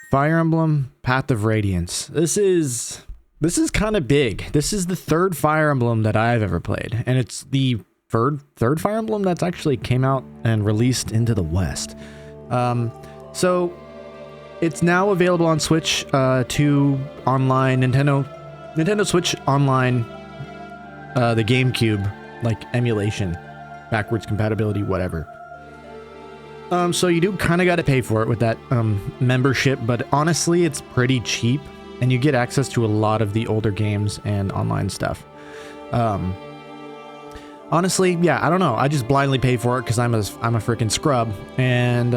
Fire Emblem Path of Radiance. This is kind of big. This is the third Fire Emblem that I've ever played, and it's the third Fire Emblem that's actually came out and released into the West. So it's now available on Switch to online Nintendo Switch Online, the GameCube, like emulation, backwards compatibility, whatever. So you do kind of got to pay for it with that membership, but honestly, it's pretty cheap, and you get access to a lot of the older games and online stuff. Honestly, yeah, I don't know. I just blindly pay for it because I'm a freaking scrub, and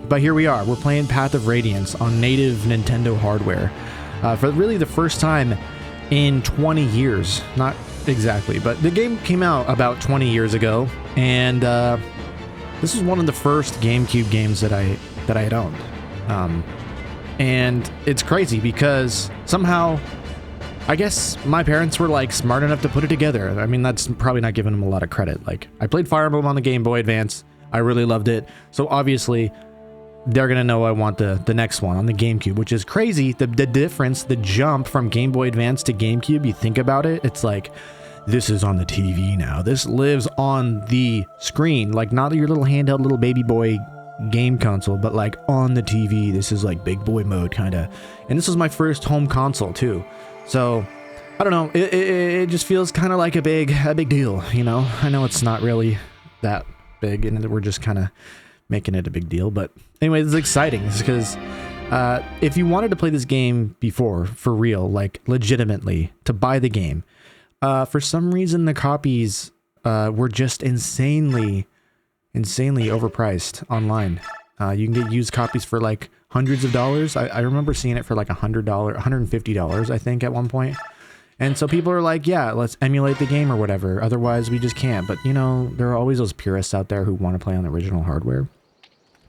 but here we are. We're playing Path of Radiance on native Nintendo hardware for really the first time in 20 years. Not exactly, but the game came out about 20 years ago, and this was one of the first GameCube games that I had owned. And it's crazy because somehow, I guess my parents were like smart enough to put it together. I mean, that's probably not giving them a lot of credit. Like, I played Fire Emblem on the Game Boy Advance. I really loved it. So obviously, they're going to know I want the next one on the GameCube, which is crazy. The difference, the jump from Game Boy Advance to GameCube, you think about it, it's like, this is on the TV now. This lives on the screen, like not your little handheld little baby boy game console, but like on the TV. This is like big boy mode kind of. And this was my first home console too. So I don't know. It just feels kind of like a big deal, you know. I know it's not really that big, and we're just kind of making it a big deal. But anyway, this is exciting because if you wanted to play this game before for real, like legitimately to buy the game, for some reason the copies were just insanely overpriced online. You can get used copies for like hundreds of dollars. I remember seeing it for like $100, $150, I think, at one point. And so people are like, yeah, let's emulate the game or whatever. Otherwise, we just can't. But, you know, there are always those purists out there who want to play on the original hardware.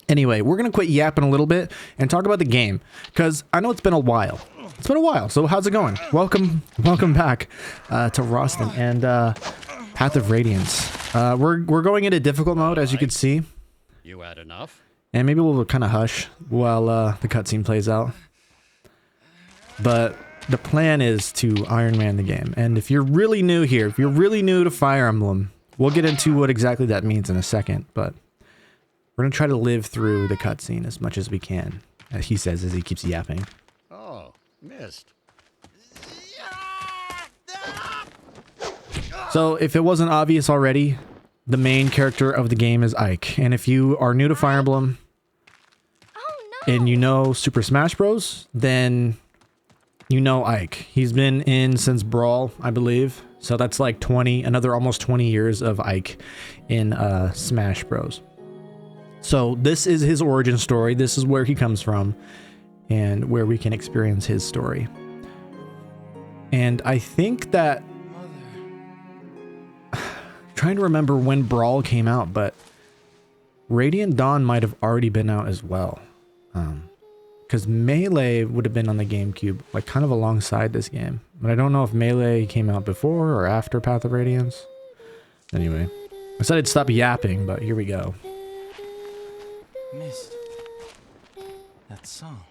Anyway, we're going to quit yapping a little bit and talk about the game, because I know it's been a while. It's been a while. So how's it going? Welcome back to Rausten and Path of Radiance. We're going into difficult mode, as you can see. You had enough? And maybe we'll kind of hush while the cutscene plays out. But the plan is to Iron Man the game. And if you're really new here, if you're really new to Fire Emblem, we'll get into what exactly that means in a second. But we're going to try to live through the cutscene as much as we can, as he says as he keeps yapping. Oh, missed. So if it wasn't obvious already, the main character of the game is Ike. And if you are new to Fire Emblem and you know Super Smash Bros., then you know Ike. He's been in since Brawl, I believe. So that's like another almost 20 years of Ike in Smash Bros. So this is his origin story. This is where he comes from and where we can experience his story. And I think that trying to remember when Brawl came out, but Radiant Dawn might have already been out as well. Because Melee would have been on the GameCube, like kind of alongside this game. But I don't know if Melee came out before or after Path of Radiance. Anyway, I said I'd stop yapping, but here we go. Missed that song.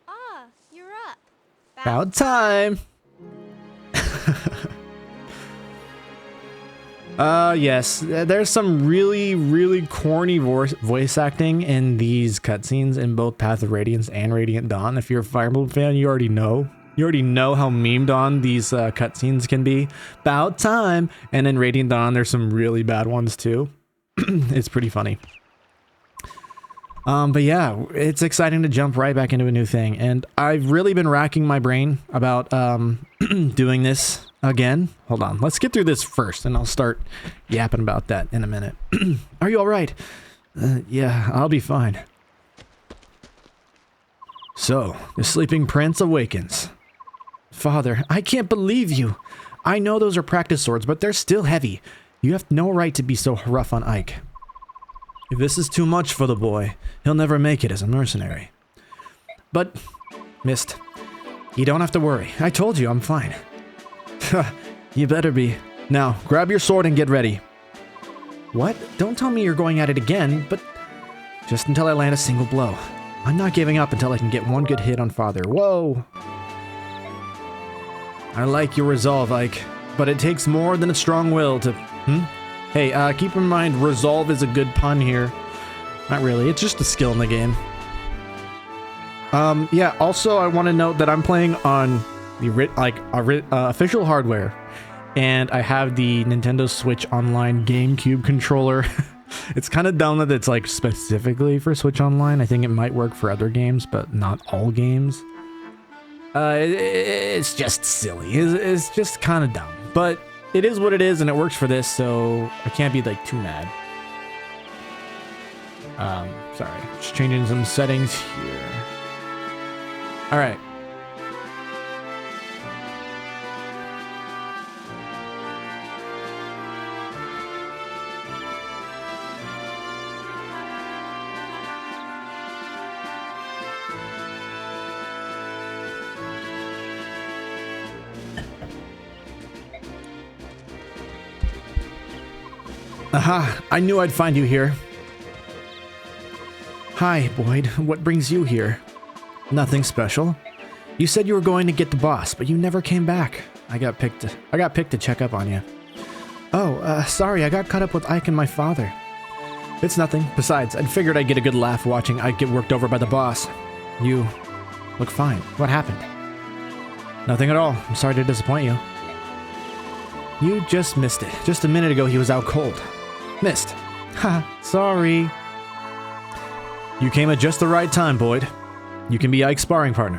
Ah, you're up. About time! Yes, there's some really corny voice acting in these cutscenes in both Path of Radiance and Radiant Dawn. If you're a Fire Emblem fan, you already know. You already know how memed on these cutscenes can be. About time! And in Radiant Dawn, there's some really bad ones too. It's pretty funny. But yeah, it's exciting to jump right back into a new thing. And I've really been racking my brain about doing this again. Hold on, let's get through this first, and I'll start yapping about that in a minute. Are you all right? Yeah, I'll be fine. So, the sleeping prince awakens. Father, I can't believe you. I know those are practice swords, but they're still heavy. You have no right to be so rough on Ike. If this is too much for the boy, he'll never make it as a mercenary. But, Mist, you don't have to worry. I told you I'm fine. You better be. Now, grab your sword and get ready. What? Don't tell me you're going at it again, but just until I land a single blow. I'm not giving up until I can get one good hit on father. Whoa! I like your resolve, Ike, but it takes more than a strong will to... Hey, keep in mind, resolve is a good pun here. Not really, it's just a skill in the game. Yeah, also I want to note that I'm playing on the official hardware, and I have the Nintendo Switch Online GameCube controller. It's kind of dumb that it's like specifically for Switch Online. I think it might work for other games, but not all games. It's just silly. It's just kind of dumb, but it is what it is, and it works for this, so I can't be like too mad. Sorry, just changing some settings here. All right. Aha, I knew I'd find you here. Hi, Boyd. What brings you here? Nothing special. You said you were going to get the boss, but you never came back. I got picked to check up on you. Oh, sorry, I got caught up with Ike and my father. It's nothing. Besides, I figured I'd get a good laugh watching Ike get worked over by the boss. You look fine. What happened? Nothing at all. I'm sorry to disappoint you. You just missed it. Just a minute ago, he was out cold. Missed. Ha, sorry. You came at just the right time, Boyd. You can be Ike's sparring partner.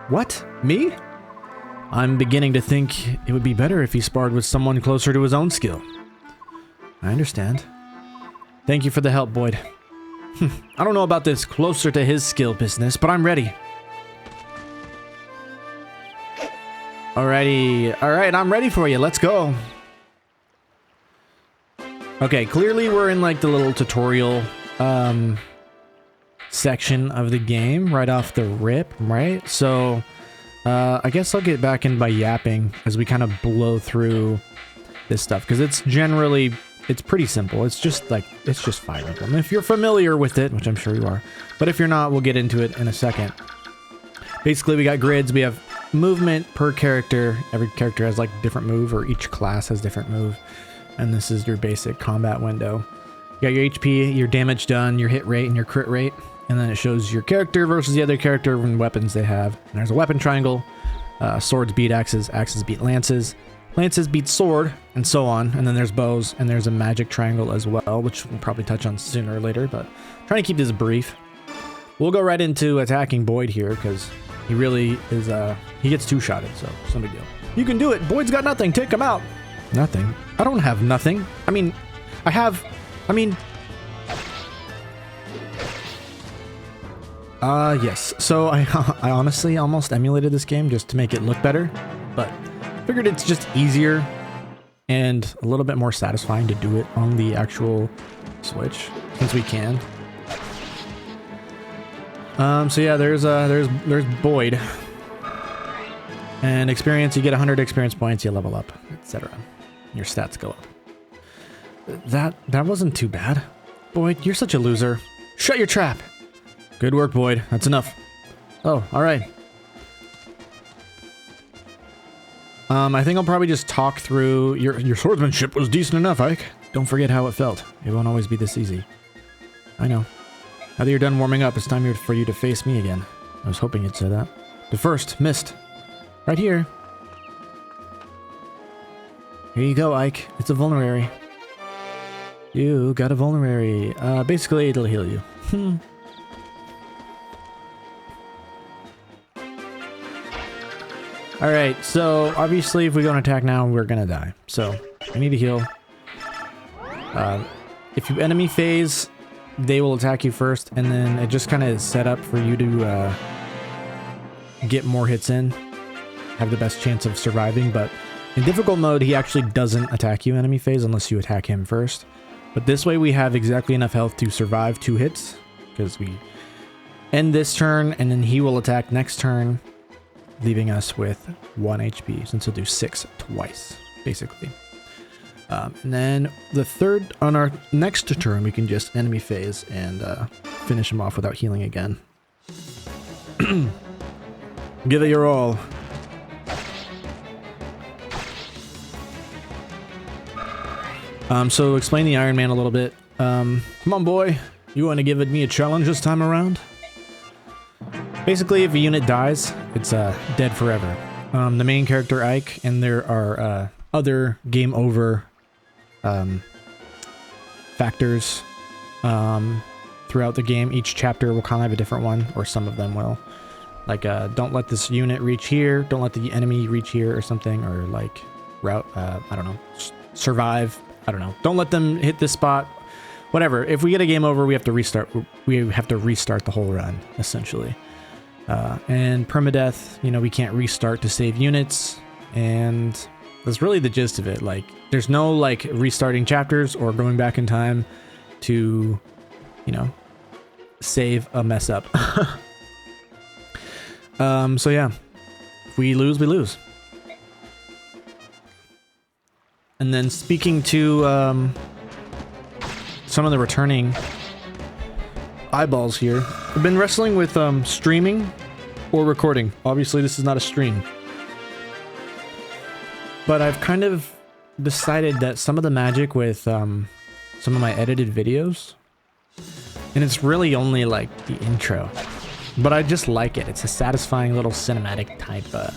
What? Me? I'm beginning to think it would be better if he sparred with someone closer to his own skill. I understand. Thank you for the help, Boyd. I don't know about this closer to his skill business, but I'm ready. Alrighty. Alright, I'm ready for you. Let's go. Okay, clearly we're in like the little tutorial section of the game right off the rip, right? So I guess I'll get back in by yapping as we kind of blow through this stuff, because it's pretty simple. It's just Fire Emblem. If you're familiar with it, which I'm sure you are, but if you're not, we'll get into it in a second. Basically, we got grids. We have movement per character. Every character has like a different move, or each class has different move. And this is your basic combat window. You got your HP, your damage done, your hit rate, and your crit rate. And then it shows your character versus the other character and weapons they have. And there's a weapon triangle. Swords beat axes, axes beat lances, lances beat sword, and so on. And then there's bows, and there's a magic triangle as well, which we'll probably touch on sooner or later, but trying to keep this brief. We'll go right into attacking Boyd here, because he really is, he gets two-shotted, so it's no big deal. You can do it! Boyd's got nothing! Take him out! Nothing? I don't have nothing. Yes. So I honestly almost emulated this game just to make it look better, but figured it's just easier and a little bit more satisfying to do it on the actual Switch, since we can. So yeah, there's Boyd. And experience, you get 100 experience points, you level up, etc. Your stats go up. That wasn't too bad. Boyd, you're such a loser. Shut your trap! Good work, Boyd. That's enough. Oh, alright. I think I'll probably just talk through... Your swordsmanship was decent enough, Ike. Don't forget how it felt. It won't always be this easy. I know. Now that you're done warming up, it's time for you to face me again. I was hoping you'd say that. But first, Mist. Right here. Here you go, Ike. It's a vulnerary. You got a vulnerary. Basically, it'll heal you. Alright, so obviously if we go on attack now, we're gonna die. So, I need to heal. If you enemy phase, they will attack you first, and then it just kind of is set up for you to get more hits in. Have the best chance of surviving, but in difficult mode, he actually doesn't attack you enemy phase unless you attack him first. But this way we have exactly enough health to survive 2 hits, because we end this turn, and then he will attack next turn, leaving us with 1 HP, since he'll do 6 twice, basically. And then the third, on our next turn, we can just enemy phase and finish him off without healing again. Give it your all. So explain the Iron Man a little bit. Come on, boy. You want to give me a challenge this time around? Basically, if a unit dies, it's dead forever. The main character, Ike, and there are other game over factors throughout the game. Each chapter will kind of have a different one, or some of them will. Like, don't let this unit reach here, don't let the enemy reach here or something, or like, route, I don't know, survive, I don't know. Don't let them hit this spot, whatever. If we get a game over, we have to restart the whole run, essentially. And permadeath, you know, we can't restart to save units, and that's really the gist of it. Like, there's no, like, restarting chapters or going back in time to, you know, save a mess up. So yeah, if we lose, we lose. And then speaking to some of the returning eyeballs here, I've been wrestling with streaming or recording. Obviously, this is not a stream. But I've kind of decided that some of the magic with some of my edited videos, and it's really only like the intro, but I just like it. It's a satisfying little cinematic type of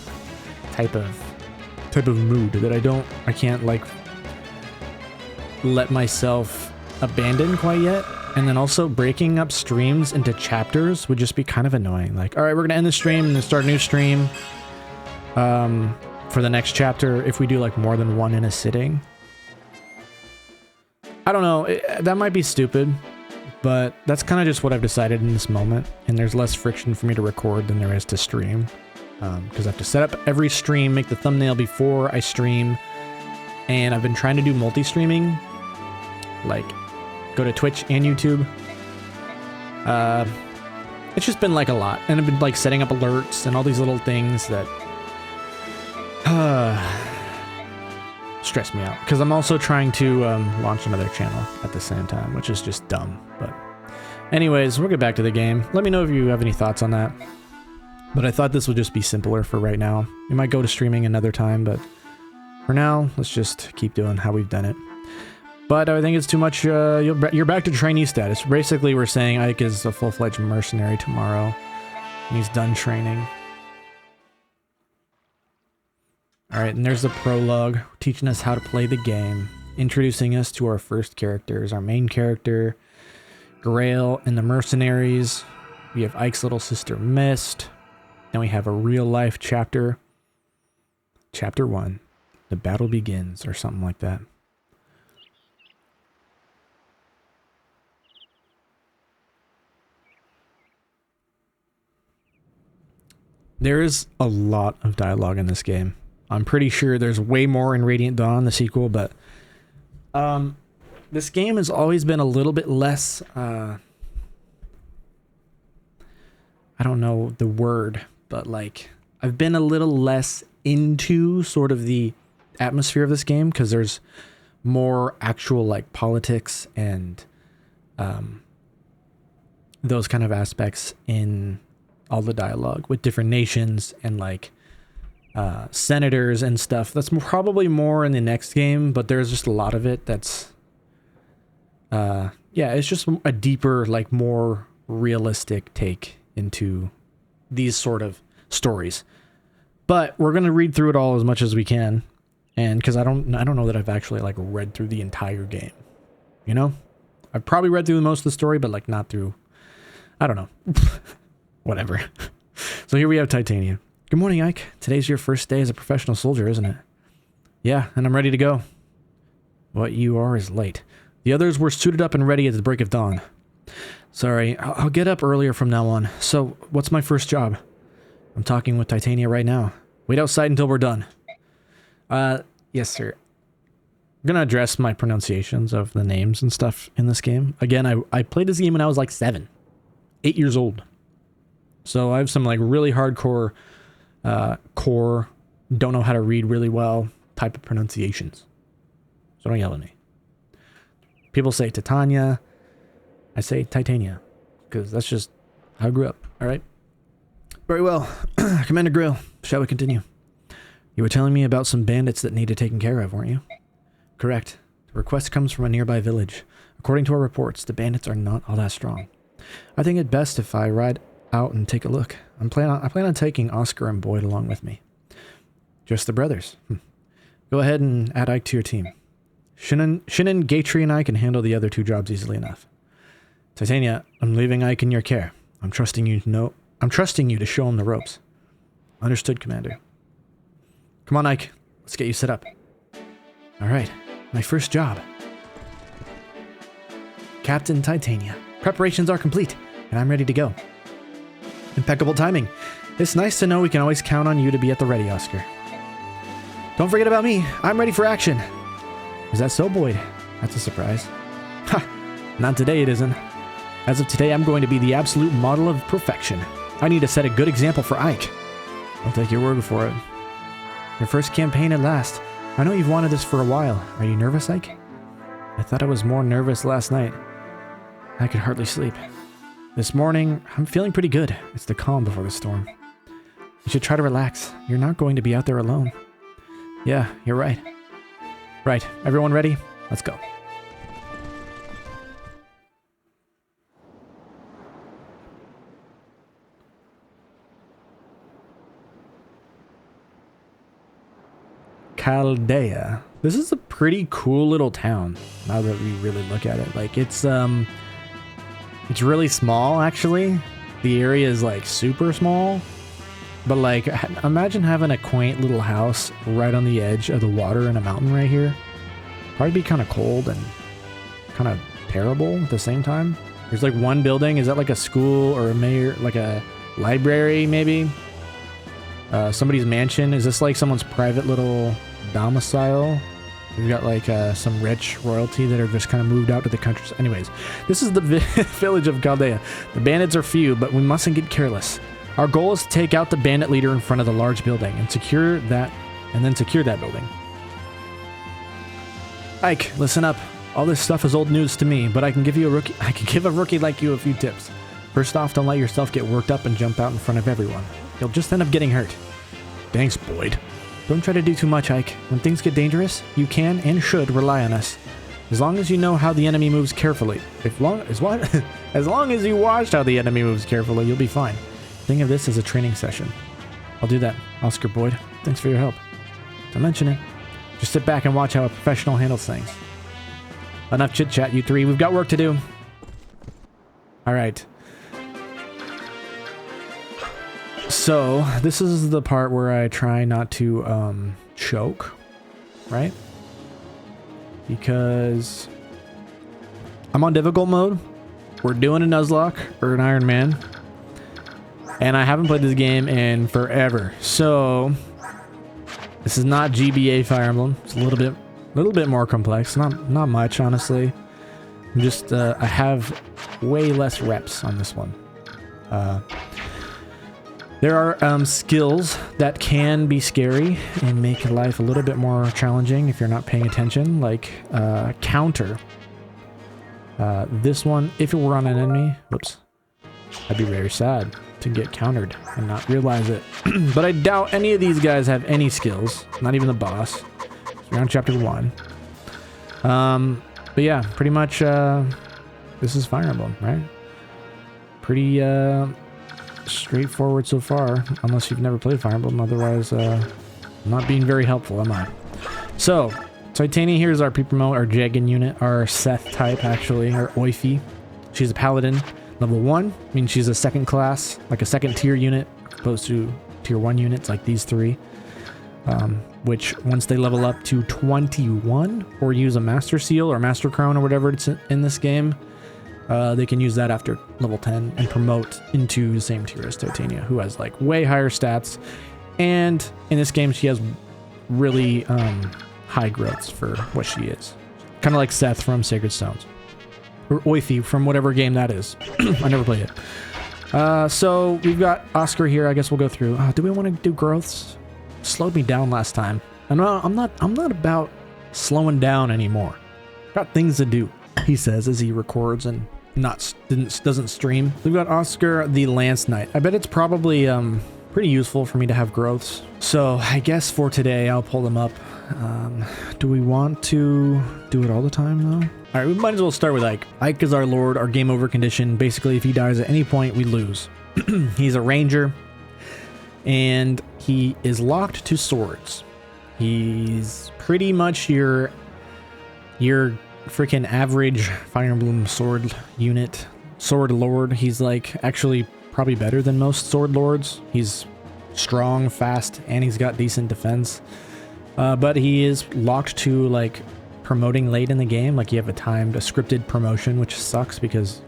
mood that I can't like let myself abandon quite yet. And then also breaking up streams into chapters would just be kind of annoying. Like, all right, we're gonna end the stream and then start a new stream for the next chapter if we do like more than one in a sitting. I don't know, that might be stupid, but that's kind of just what I've decided in this moment. And there's less friction for me to record than there is to stream. Because I have to set up every stream, make the thumbnail before I stream. And I've been trying to do multi-streaming, like go to Twitch and YouTube. It's just been like a lot, and I've been like setting up alerts and all these little things that stress me out, because I'm also trying to launch another channel at the same time, which is just dumb. But anyways, we'll get back to the game. Let me know if you have any thoughts on that. But I thought this would just be simpler for right now. We might go to streaming another time, but for now, let's just keep doing how we've done it. But I think it's too much. You're back to trainee status. Basically, we're saying Ike is a full-fledged mercenary tomorrow, and he's done training. Alright, and there's the prologue, teaching us how to play the game, introducing us to our first characters, our main character, Greil and the Mercenaries. We have Ike's little sister, Mist. Then we have a real-life chapter. Chapter 1. The battle begins, or something like that. There is a lot of dialogue in this game. I'm pretty sure there's way more in Radiant Dawn, the sequel, but this game has always been a little bit less, I don't know the word, but like, I've been a little less into sort of the atmosphere of this game, because there's more actual like politics and those kind of aspects in all the dialogue with different nations and like senators and stuff. That's probably more in the next game, but there's just a lot of it that's yeah, it's just a deeper, like more realistic take into these sort of stories. But we're gonna read through it all as much as we can, and because I don't know that I've actually like read through the entire game, you know. I've probably read through most of the story, but like not through, I don't know. Whatever. So here we have Titania. Good morning, Ike. Today's your first day as a professional soldier, isn't it? Yeah, and I'm ready to go. What you are is late. The others were suited up and ready at the break of dawn. Sorry, I'll get up earlier from now on. So, what's my first job? I'm talking with Titania right now. Wait outside until we're done. Yes, sir. I'm gonna address my pronunciations of the names and stuff in this game. Again, I played this game when I was like 8 years old. So I have some like really hardcore, core, don't know how to read really well type of pronunciations. so don't yell at me. People say Titania. I say Titania, because that's just how I grew up, alright? Very well. Commander Greil, shall we continue? You were telling me about some bandits that needed taken care of, weren't you? Correct. The request comes from a nearby village. According to our reports, the bandits are not all that strong. I think it best if I ride out and take a look. I plan on taking Oscar and Boyd along with me. Just the brothers. Go ahead and add Ike to your team. Shinnon, Gatry, and I can handle the other 2 jobs easily enough. Titania, I'm leaving Ike in your care. I'm trusting you to show him the ropes. Understood, Commander. Come on, Ike. Let's get you set up. Alright, my first job. Captain Titania. Preparations are complete, and I'm ready to go. Impeccable timing. It's nice to know we can always count on you to be at the ready, Oscar. Don't forget about me. I'm ready for action. Is that so, Boyd? That's a surprise. Ha! Not today, it isn't. As of today, I'm going to be the absolute model of perfection. I need to set a good example for Ike. I'll take your word for it. Your first campaign at last. I know you've wanted this for a while. Are you nervous, Ike? I thought I was more nervous last night. I could hardly sleep. This morning, I'm feeling pretty good. It's the calm before the storm. You should try to relax. You're not going to be out there alone. Yeah, you're right. Right, everyone ready? Let's go. Chaldea. This is a pretty cool little town, now that we really look at it. Like, it's really small, actually. The area is, like, super small. But, like, imagine having a quaint little house right on the edge of the water in a mountain right here. Probably be kind of cold and kind of terrible at the same time. There's, like, one building. Is that, like, a school or a mayor, like a library, maybe? Somebody's mansion. Is this, like, someone's private little domicile? We've got like some rich royalty that are just kind of moved out to the country. Anyways, this is the village of Chaldea. The bandits are few, but we mustn't get careless. Our goal is to take out the bandit leader in front of the large building and secure that building. Ike, listen up. All this stuff is old news to me, but I can give a rookie like you a few tips. First off, don't let yourself get worked up and jump out in front of everyone. You'll just end up getting hurt. Thanks, Boyd. Don't try to do too much, Ike. When things get dangerous, you can and should rely on us. As long as you know how the enemy moves carefully. As long as you watch how the enemy moves carefully, you'll be fine. Think of this as a training session. I'll do that, Oscar Boyd. Thanks for your help. Don't mention it. Just sit back and watch how a professional handles things. Enough chit-chat, you three. We've got work to do. Alright. So, this is the part where I try not to, choke, right? Because I'm on difficult mode. We're doing a Nuzlocke, or an Iron Man. And I haven't played this game in forever. So, this is not GBA Fire Emblem. It's a little bit more complex. Not much, honestly. I'm just, I have way less reps on this one. There are skills that can be scary and make life a little bit more challenging if you're not paying attention, like counter. This one, if it were on an enemy, whoops, I'd be very sad to get countered and not realize it. But I doubt any of these guys have any skills, not even the boss. We're on chapter 1. But yeah, pretty much this is Fire Emblem, right? Pretty straightforward so far, unless you've never played Fire Emblem. Otherwise, I'm not being very helpful, am I? So, Titania here is our pre-promote, our Jagan unit, our Seth type, actually, our Oifi. She's a paladin, level 1, means she's a second class, like a second tier unit, opposed to tier 1 units like these three. Which, once they level up to 21, or use a Master Seal or Master Crown or whatever it's in this game, they can use that after level 10 and promote into the same tier as Titania, who has like way higher stats. And in this game, she has really high growths for what she is. Kind of like Seth from Sacred Stones. Or Oifi from whatever game that is. I never played it. So we've got Oscar here. I guess we'll go through. Do we want to do growths? Slowed me down last time. I'm not about slowing down anymore. Got things to do, he says as he records and doesn't stream. We've got Oscar the Lance Knight. I bet it's probably pretty useful for me to have growths. So I guess for today I'll pull them up. Do we want to do it all the time though? All right, we might as well start with Ike. Ike is our lord, our game over condition. Basically, if he dies at any point, we lose. He's a ranger, and he is locked to swords. He's pretty much your freaking average Fire Emblem sword unit, sword lord. He's like actually probably better than most sword lords. He's strong, fast, and he's got decent defense. But he is locked to like promoting late in the game. Like you have a scripted promotion, which sucks because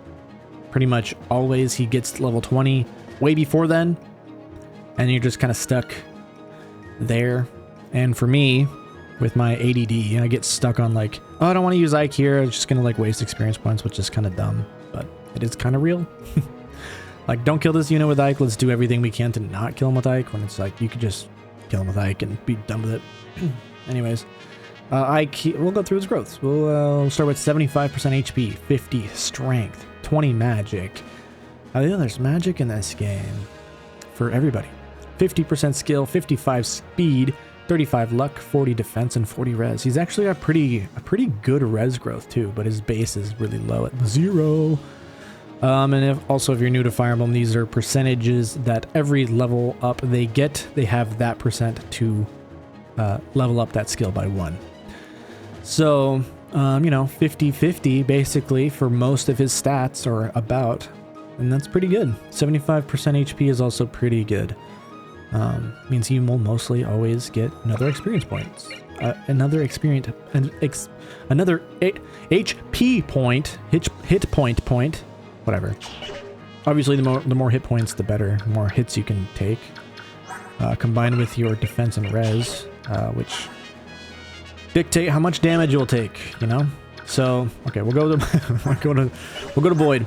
pretty much always he gets level 20 way before then, and you're just kind of stuck there. And for me, with my ADD, I get stuck on like, oh, I don't want to use Ike here. It's just gonna like waste experience points, which is kind of dumb, but it is kind of real. Like, don't kill this unit with Ike. Let's do everything we can to not kill him with Ike, when it's like you could just kill him with Ike and be done with it. Anyways, Ike, we'll go through his growths. We'll start with 75% HP, 50 strength, 20 magic. There's magic in this game for everybody. 50% skill, 55 speed, 35 luck, 40 defense, and 40 res. He's actually got a pretty good res growth too, but his base is really low at 0. And if you're new to Fire Emblem, these are percentages that every level up they get, they have that percent to level up that skill by 1. So, 50-50 basically for most of his stats or about, and that's pretty good. 75% HP is also pretty good. Means you will mostly always get another experience points, another HP point, hit point, whatever. Obviously, the more hit points, the better. The more hits you can take, combined with your defense and res, which dictate how much damage you'll take. So okay, we'll go to Boyd.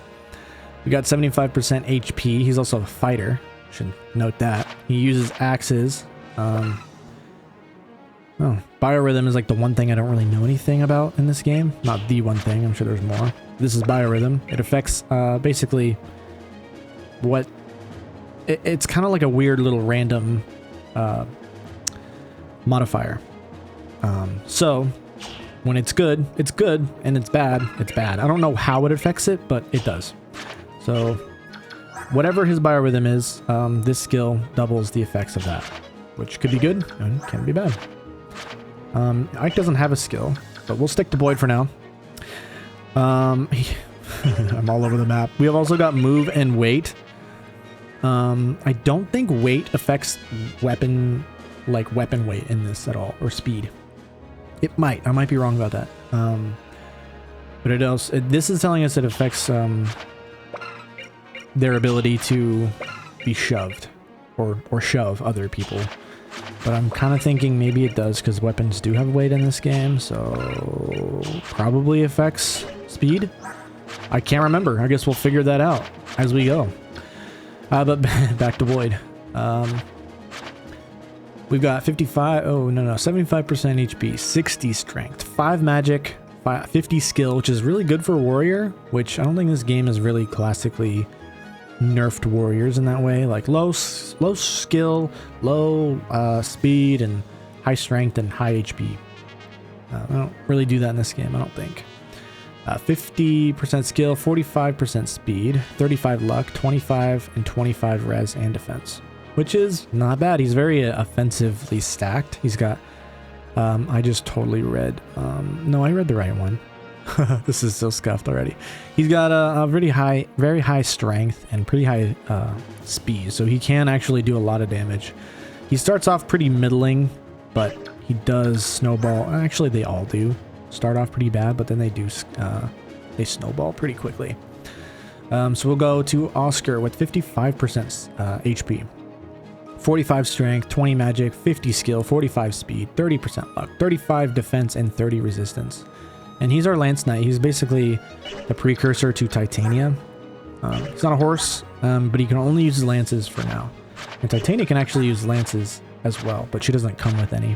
We got 75% HP. He's also a fighter. Should note that he uses axes. Biorhythm is like the one thing I don't really know anything about in this game. Not the one thing, I'm sure there's more. This is biorhythm. It affects basically what it's kind of like a weird little random modifier. So when it's good, and it's bad, it's bad. I don't know how it affects it, but it does. So whatever his biorhythm is, this skill doubles the effects of that, which could be good and can be bad. Ike doesn't have a skill, but we'll stick to Boyd for now. I'm all over the map. We have also got move and weight. I don't think weight affects weapon weight in this at all, or speed. It might. I might be wrong about that. But this is telling us it affects their ability to be shoved or shove other people. But I'm kind of thinking maybe it does because weapons do have weight in this game, so probably affects speed. I can't remember. I guess we'll figure that out as we go. But back to Boyd. We've got 75% HP, 60 strength, 5 magic, 50 skill, which is really good for warrior, which I don't think this game is really classically nerfed warriors in that way. Like low skill, low speed, and high strength and high HP. I don't really do that in this game, I don't think. 50% skill, 45% speed, 35 luck, 25 and 25 res and defense, which is not bad. He's very offensively stacked. He's got, I just totally read, no, I read the right one. This is so scuffed already. He's got a very high strength and pretty high speed, so he can actually do a lot of damage. He starts off pretty middling, but he does snowball. Actually, they all do start off pretty bad, but then they snowball pretty quickly. So we'll go to Oscar with 55% HP, 45 strength, 20 magic, 50 skill, 45 speed, 30% luck, 35 defense, and 30 resistance. And he's our Lance Knight. He's basically the precursor to Titania. He's not a horse, but he can only use his lances for now. And Titania can actually use lances as well, but she doesn't come with any.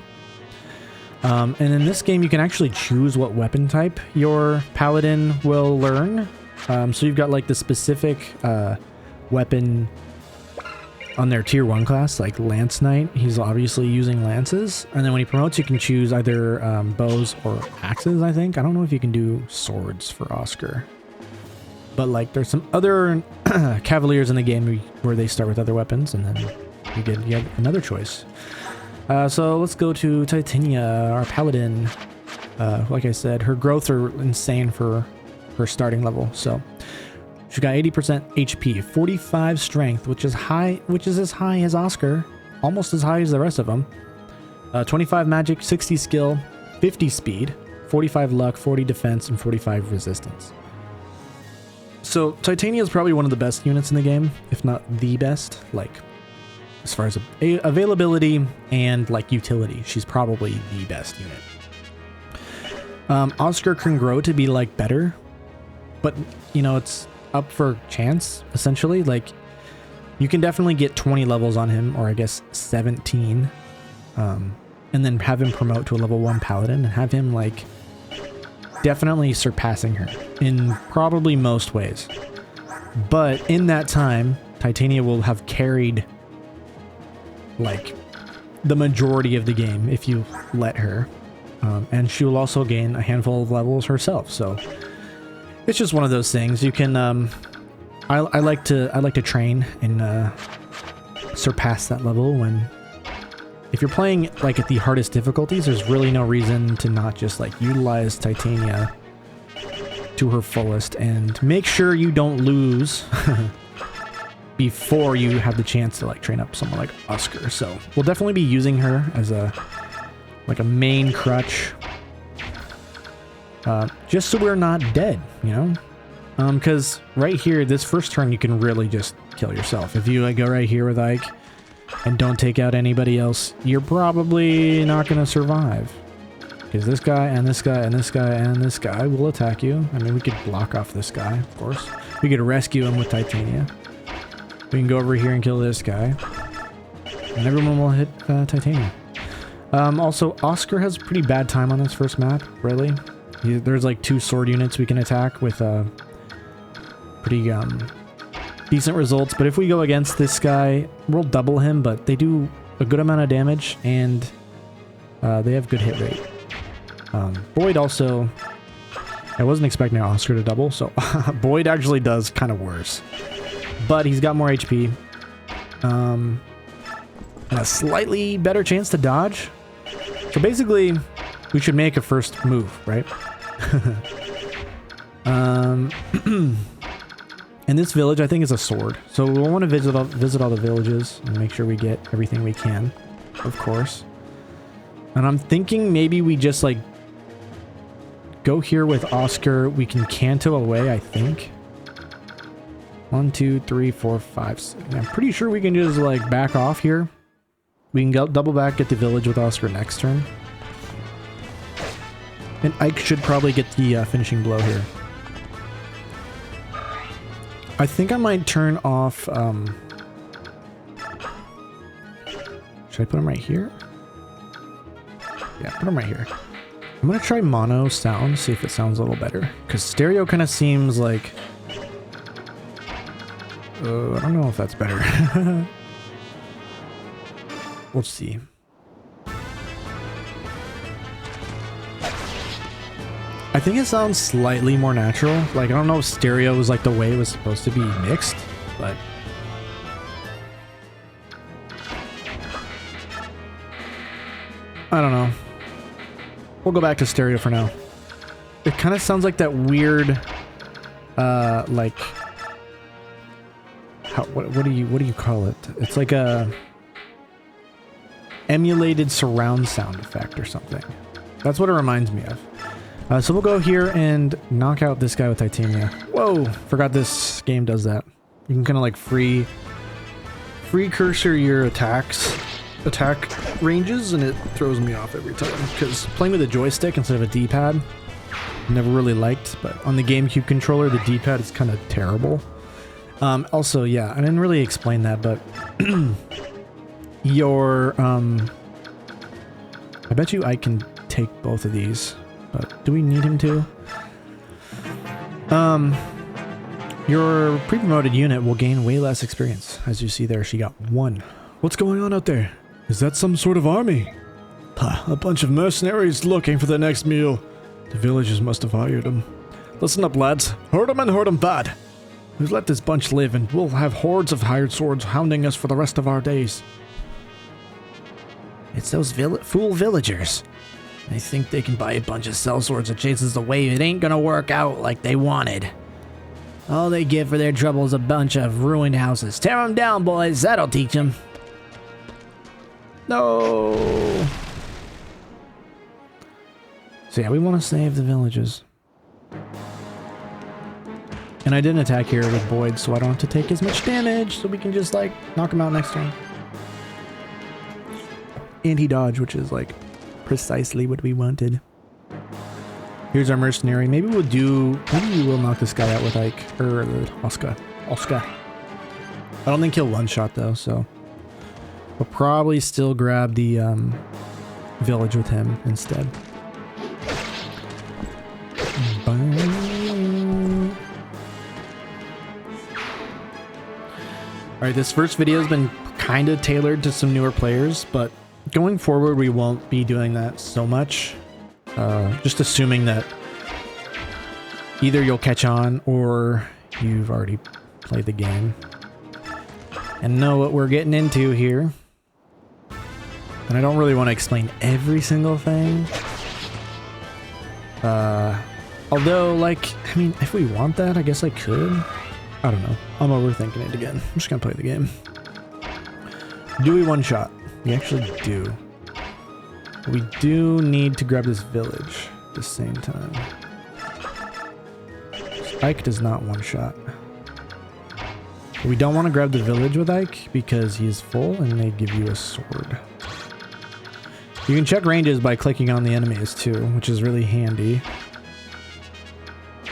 And in this game, you can actually choose what weapon type your paladin will learn. So you've got like the specific weapon on their tier 1 class, like Lance Knight. He's obviously using lances. And then when he promotes, you can choose either bows or axes, I think. I don't know if you can do swords for Oscar. But like there's some other cavaliers in the game where they start with other weapons, and then you get another choice. So let's go to Titania, our paladin. Like I said, her growths are insane for her starting level. So she got 80% HP, 45 strength, which is as high as Oscar, almost as high as the rest of them. 25 magic, 60 skill, 50 speed, 45 luck, 40 defense, and 45 resistance. So Titania is probably one of the best units in the game, if not the best. Like as far as availability and like utility, she's probably the best unit. Oscar can grow to be like better, but you know, it's up for chance essentially. Like you can definitely get 20 levels on him, or I guess 17, and then have him promote to a level 1 paladin and have him like definitely surpassing her in probably most ways. But in that time, Titania will have carried like the majority of the game if you let her, and she will also gain a handful of levels herself. So it's just one of those things. You can I like to train and surpass that level. When if you're playing like at the hardest difficulties, there's really no reason to not just like utilize Titania to her fullest and make sure you don't lose before you have the chance to like train up someone like Oscar. So we'll definitely be using her as a main crutch, just so we're not dead, you know. Because right here, this first turn, you can really just kill yourself. If you go right here with Ike and don't take out anybody else, you're probably not going to survive. Because this guy and this guy and this guy and this guy will attack you. I mean, we could block off this guy, of course. We could rescue him with Titania. We can go over here and kill this guy. And everyone will hit Titania. Also, Oscar has a pretty bad time on this first map, really. There's like 2 sword units we can attack with pretty decent results. But if we go against this guy, we'll double him, but they do a good amount of damage, and they have good hit rate. Boyd also, I wasn't expecting Oscar to double, so Boyd actually does kind of worse. But he's got more HP. And a slightly better chance to dodge. So basically, we should make a first move, right? And this village, I think, is a sword. So we'll want to visit all the villages and make sure we get everything we can, of course. And I'm thinking maybe we just like go here with Oscar. We can canto away, I think. 1, 2, 3, 4, 5, 6. I'm pretty sure we can just like back off here. We can go double back, get the village with Oscar next turn. And Ike should probably get the finishing blow here. I think I might turn off... should I put him right here? Yeah, put him right here. I'm going to try mono sound, see if it sounds a little better. Because stereo kind of seems like... I don't know if that's better. We'll see. I think it sounds slightly more natural. Like, I don't know if stereo was like the way it was supposed to be mixed, but... I don't know. We'll go back to stereo for now. It kind of sounds like that weird, like... What do you call it? It's like a... emulated surround sound effect or something. That's what it reminds me of. So we'll go here and knock out this guy with Titania. Whoa! Forgot this game does that. You can kind of like free cursor your attack ranges, and it throws me off every time. Because playing with a joystick instead of a D-pad, never really liked. But on the GameCube controller, the D-pad is kind of terrible. Also, yeah, I didn't really explain that, but your I bet you I can take both of these, but do we need him to? Your pre-promoted unit will gain way less experience. As you see there, she got 1. What's going on out there? Is that some sort of army? A bunch of mercenaries looking for their next meal. The villagers must have hired them. Listen up, lads. Hurt them and hurt them bad. We let this bunch live and we'll have hordes of hired swords hounding us for the rest of our days. It's those fool villagers. They think they can buy a bunch of sellswords that chases the wave. It ain't gonna work out like they wanted. All they get for their trouble is a bunch of ruined houses. Tear them down, boys. That'll teach them. No. So yeah, we want to save the villages. And I didn't attack here with Boyd, so I don't have to take as much damage, so we can just, like, knock him out next turn. And he dodged, which is, like, precisely what we wanted. Here's our mercenary. Maybe we will knock this guy out with, like, Oscar. I don't think he'll one-shot, though, so we'll probably still grab the village with him instead. Alright, this first video has been kind of tailored to some newer players, but going forward we won't be doing that so much. Just assuming that either you'll catch on or you've already played the game and know what we're getting into here. And I don't really want to explain every single thing. Although, like, I mean, if we want that, I guess I could. I don't know. I'm overthinking it again. I'm just gonna play the game. Do we one-shot? We actually do. We do need to grab this village at the same time. Ike does not one-shot. We don't want to grab the village with Ike because he is full and they give you a sword. You can check ranges by clicking on the enemies too, which is really handy.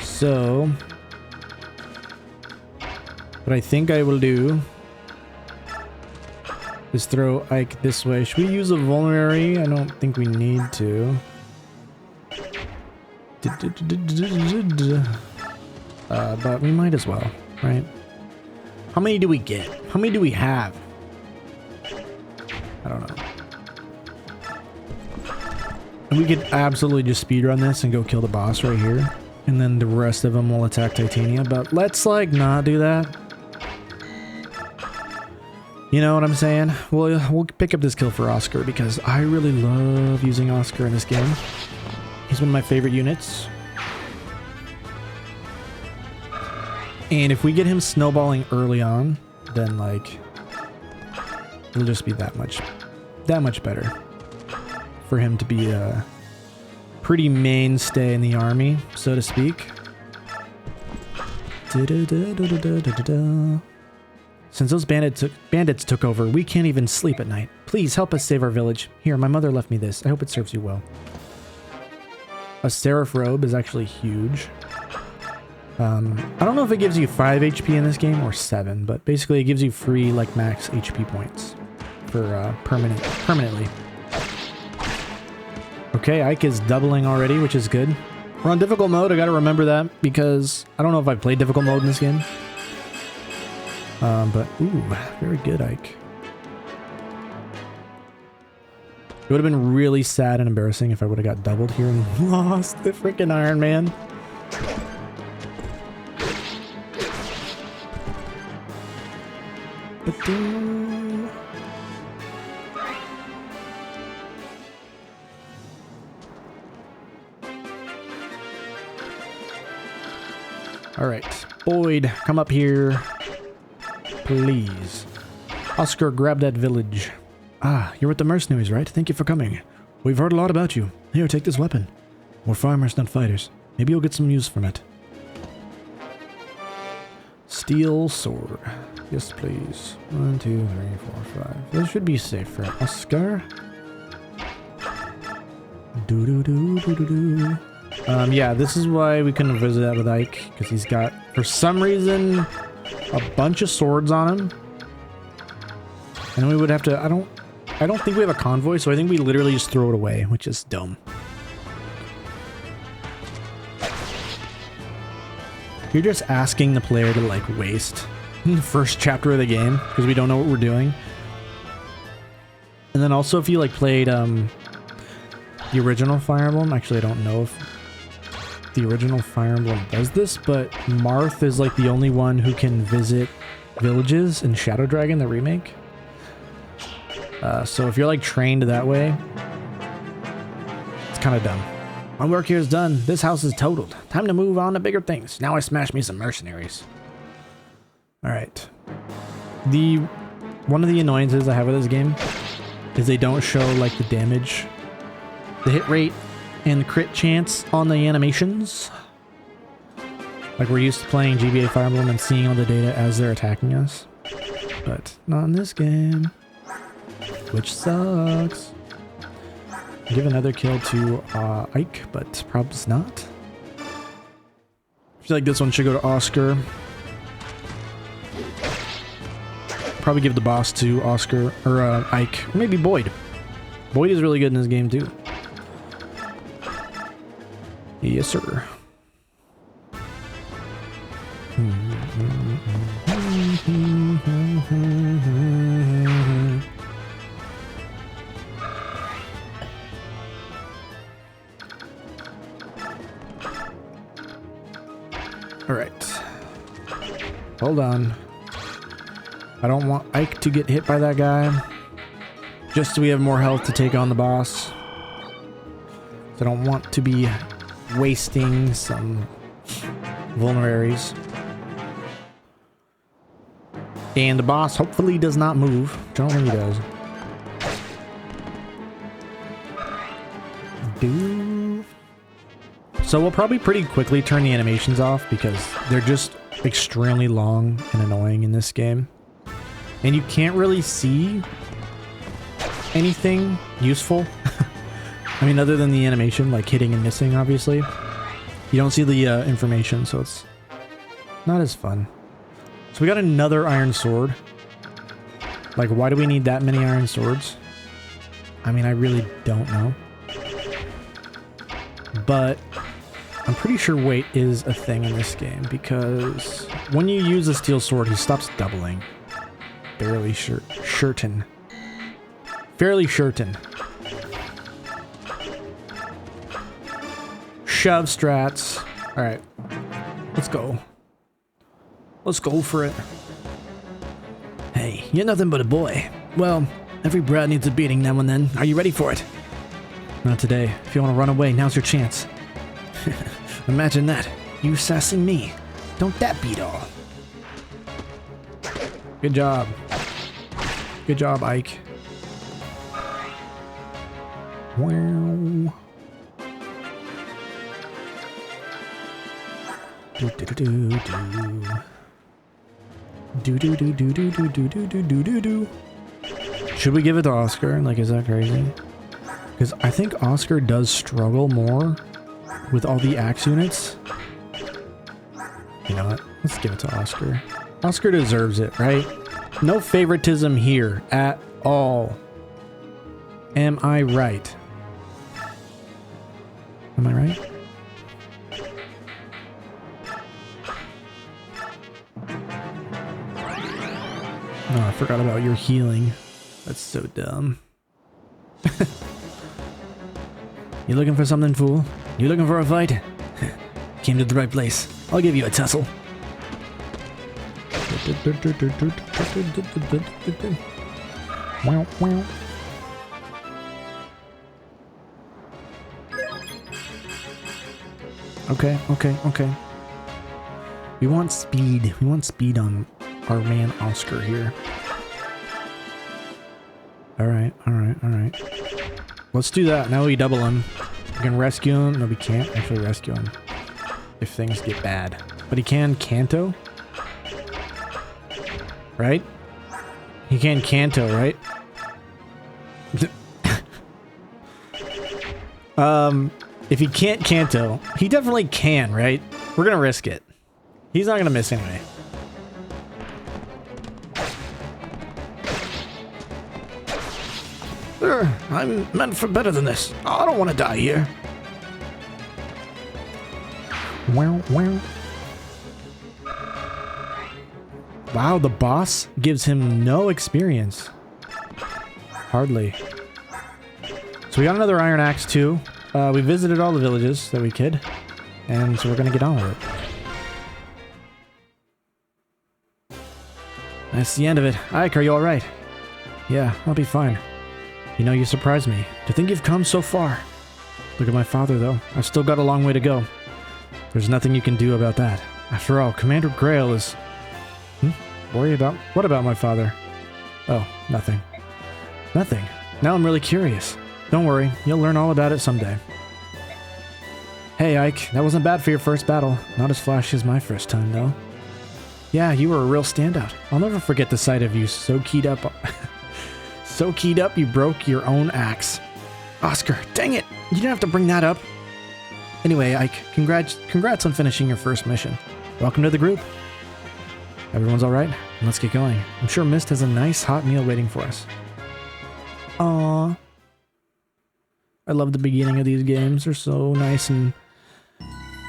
So what I think I will do is throw Ike this way. Should we use a vulnerary? I don't think we need to. But we might as well, right? How many do we get? How many do we have? I don't know. And we could absolutely just speedrun this and go kill the boss right here. And then the rest of them will attack Titania. But let's, like, not do that. You know what I'm saying? We'll pick up this kill for Oscar because I really love using Oscar in this game. He's one of my favorite units. And if we get him snowballing early on, then, like, it'll just be that much better for him to be a pretty mainstay in the army, so to speak. Since those bandits took over, we can't even sleep at night. Please help us save our village. Here, my mother left me this. I hope it serves you well. A seraph robe is actually huge. I don't know if it gives you 5 HP in this game or 7, but basically it gives you free, like, max HP points for permanently. Okay, Ike is doubling already, which is good. We're on difficult mode. I gotta remember that because I don't know if I've played difficult mode in this game. But ooh, very good, Ike. It would have been really sad and embarrassing if I would have got doubled here and lost the freaking Iron Man. All right, Boyd, come up here, please. Oscar, grab that village. Ah, you're with the mercenaries, right? Thank you for coming. We've heard a lot about you. Here, take this weapon. We're farmers, not fighters. Maybe you'll get some use from it. Steel sword. Yes, please. 1, 2, 3, 4, 5. This should be safe for Oscar. Do. Yeah, this is why we couldn't visit that with Ike, because he's got, for some reason, a bunch of swords on him. And we would have to, I don't think we have a convoy, so I think we literally just throw it away, which is dumb. you're just asking the player to like waste the first chapter of the game because we don't know what we're doing. And then also if you like played the original Fire Emblem, actually I don't know if the original Fire Emblem does this, but Marth is like the only one who can visit villages in Shadow Dragon, the remake. So if you're like trained that way, it's kind of dumb. My work here is done. This house is totaled. Time to move on to bigger things. Now I smash me some mercenaries. Alright. One of the annoyances I have with this game is they don't show like the damage, the hit rate, and the crit chance on the animations. Like we're used to playing GBA Fire Emblem and seeing all the data as they're attacking us. But not in this game. Which sucks. Give another kill to Ike, but probably not. I feel like this one should go to Oscar. Probably give the boss to Oscar or Ike, or maybe Boyd. Boyd is really good in this game too. Yes, sir. All right. Hold on. I don't want Ike to get hit by that guy. Just so we have more health to take on the boss. So I don't want to be wasting some vulneraries. And the boss hopefully does not move. I don't think he does. So we'll probably pretty quickly turn the animations off because they're just extremely long and annoying in this game. And you can't really see anything useful. I mean, other than the animation, like hitting and missing, obviously. You don't see the information, so it's not as fun. So we got another iron sword. Like, why do we need that many iron swords? I mean, I really don't know. But I'm pretty sure weight is a thing in this game because when you use a steel sword, he stops doubling. Fairly certain. Shove strats. Alright. Let's go. Let's go for it. Hey, you're nothing but a boy. Well, every brat needs a beating now and then. Are you ready for it? Not today. If you want to run away, now's your chance. Imagine that. You sassing me. Don't that beat all? Good job. Good job, Ike. Wow. Do do do do do do do do do do do do do do do do. Should we give it to Oscar? Like, is that crazy? Because I think Oscar does struggle more with all the axe units. You know what? Let's give it to Oscar. Oscar deserves it, right? No favoritism here at all. Am I right? Am I right? Oh, I forgot about your healing. That's so dumb. You looking for something, fool? You looking for a fight? Came to the right place. I'll give you a tussle. Okay. We want speed. We want speed on our man Oscar here. Alright. Let's do that. Now we double him. We can rescue him. No, we can't actually rescue him if things get bad. But he can Canto. Right? He can Canto, right? If he can't Canto, he definitely can, right? We're gonna risk it. He's not gonna miss anyway. I'm meant for better than this. I don't want to die here. Wow. Wow, the boss gives him no experience. Hardly. So we got another iron axe too. We visited all the villages that we could. And so we're gonna get on with it. That's the end of it. Ike, are you alright? Yeah, I'll be fine. You know, you surprised me. To think you've come so far. Look at my father, though. I've still got a long way to go. There's nothing you can do about that. After all, Commander Greil is... Worry about... What about my father? Oh, nothing. Nothing. Now I'm really curious. Don't worry, you'll learn all about it someday. Hey, Ike, that wasn't bad for your first battle. Not as flashy as my first time, though. Yeah, you were a real standout. I'll never forget the sight of you so keyed up... so keyed up you broke your own axe. Oscar, dang it! You didn't have to bring that up. Anyway, Ike, congrats on finishing your first mission. Welcome to the group. Everyone's alright? Let's get going. I'm sure Mist has a nice hot meal waiting for us. Aww. I love the beginning of these games. They're so nice and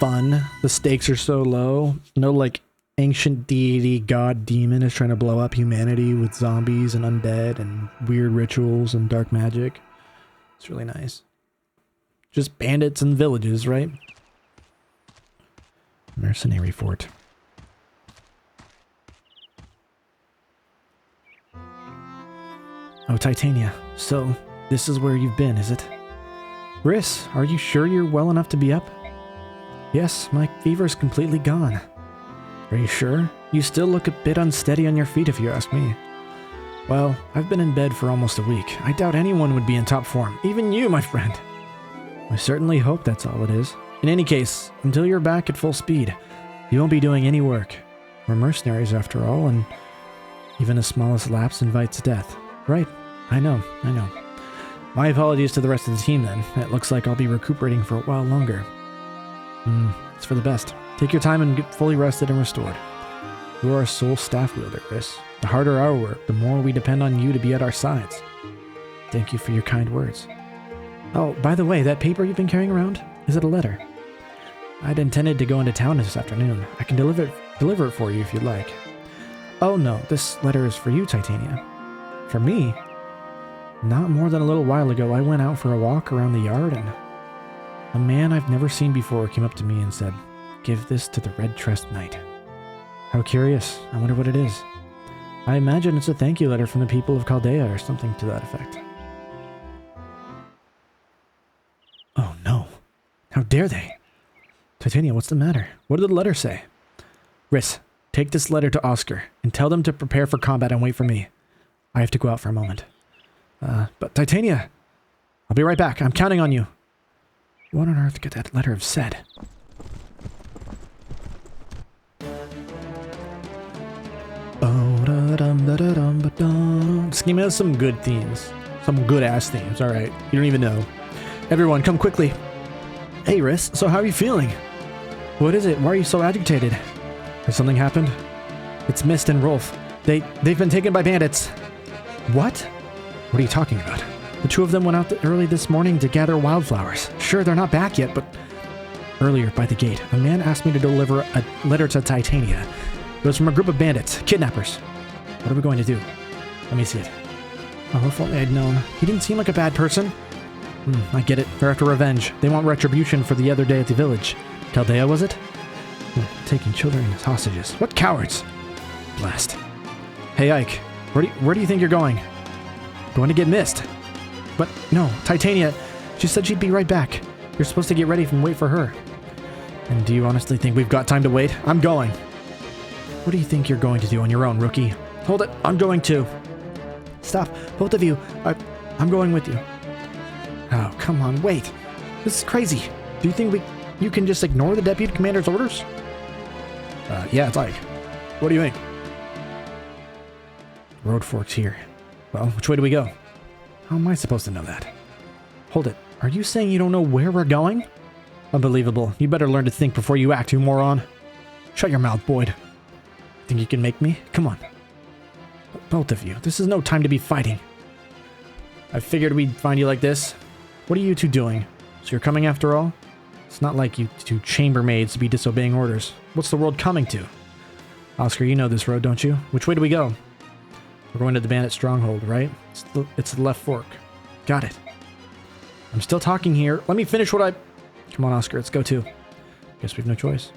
fun. The stakes are so low. No, like, ancient deity, god, demon is trying to blow up humanity with zombies and undead and weird rituals and dark magic. It's really nice. Just bandits and villages, right? Mercenary fort. Oh, Titania. So, this is where you've been, is it? Riss, are you sure you're well enough to be up? Yes, my fever's completely gone. Are you sure? You still look a bit unsteady on your feet if you ask me. Well, I've been in bed for almost a week. I doubt anyone would be in top form. Even you, my friend. I certainly hope that's all it is. In any case, until you're back at full speed, you won't be doing any work. We're mercenaries after all, and even the smallest lapse invites death. Right, I know. My apologies to the rest of the team then. It looks like I'll be recuperating for a while longer. It's for the best. Take your time and get fully rested and restored. You are our sole staff wielder, Riss. The harder our work, the more we depend on you to be at our sides. Thank you for your kind words. Oh, by the way, that paper you've been carrying around? Is it a letter? I'd intended to go into town this afternoon. I can deliver it for you if you'd like. Oh no, this letter is for you, Titania. For me? Not more than a little while ago, I went out for a walk around the yard and a man I've never seen before came up to me and said, "Give this to the red-tressed knight." How curious. I wonder what it is. I imagine it's a thank you letter from the people of Chaldea or something to that effect. Oh no. How dare they? Titania, what's the matter? What did the letter say? Riss, take this letter to Oscar and tell them to prepare for combat and wait for me. I have to go out for a moment. But Titania, I'll be right back. I'm counting on you. What on earth could that letter have said? This game has some good themes. Some good-ass themes, alright. You don't even know. Everyone, come quickly. Hey, Riss, so how are you feeling? What is it? Why are you so agitated? Has something happened? It's Mist and Rolf. They've been taken by bandits. What? What are you talking about? The two of them went out early this morning to gather wildflowers. Sure, they're not back yet, but... Earlier, by the gate, a man asked me to deliver a letter to Titania. It was from a group of bandits, kidnappers. What are we going to do? Let me see it. Oh, if only I'd known. He didn't seem like a bad person. I get it. They're after revenge. They want retribution for the other day at the village. Chaldea, was it? Taking children as hostages. What cowards! Blast. Hey, Ike. Where do you think you're going? Going to get Mist. But no, Titania. She said she'd be right back. You're supposed to get ready and wait for her. And do you honestly think we've got time to wait? I'm going. What do you think you're going to do on your own, rookie? Hold it. I'm going too. Stop. Both of you. I'm going with you. Oh, come on. Wait. This is crazy. Do you think you can just ignore the deputy commander's orders? Yeah, it's like. What do you think? Road forks here. Well, which way do we go? How am I supposed to know that? Hold it. Are you saying you don't know where we're going? Unbelievable. You better learn to think before you act, you moron. Shut your mouth, Boyd. Think you can make me? Come on. Both of you. This is no time to be fighting. I figured we'd find you like this. What are you two doing? So you're coming after all? It's not like you two chambermaids to be disobeying orders. What's the world coming to? Oscar, you know this road, don't you? Which way do we go? We're going to the bandit stronghold, right? It's the left fork. Got it. I'm still talking here. Let me finish what I... Come on, Oscar, let's go too. Guess we have no choice.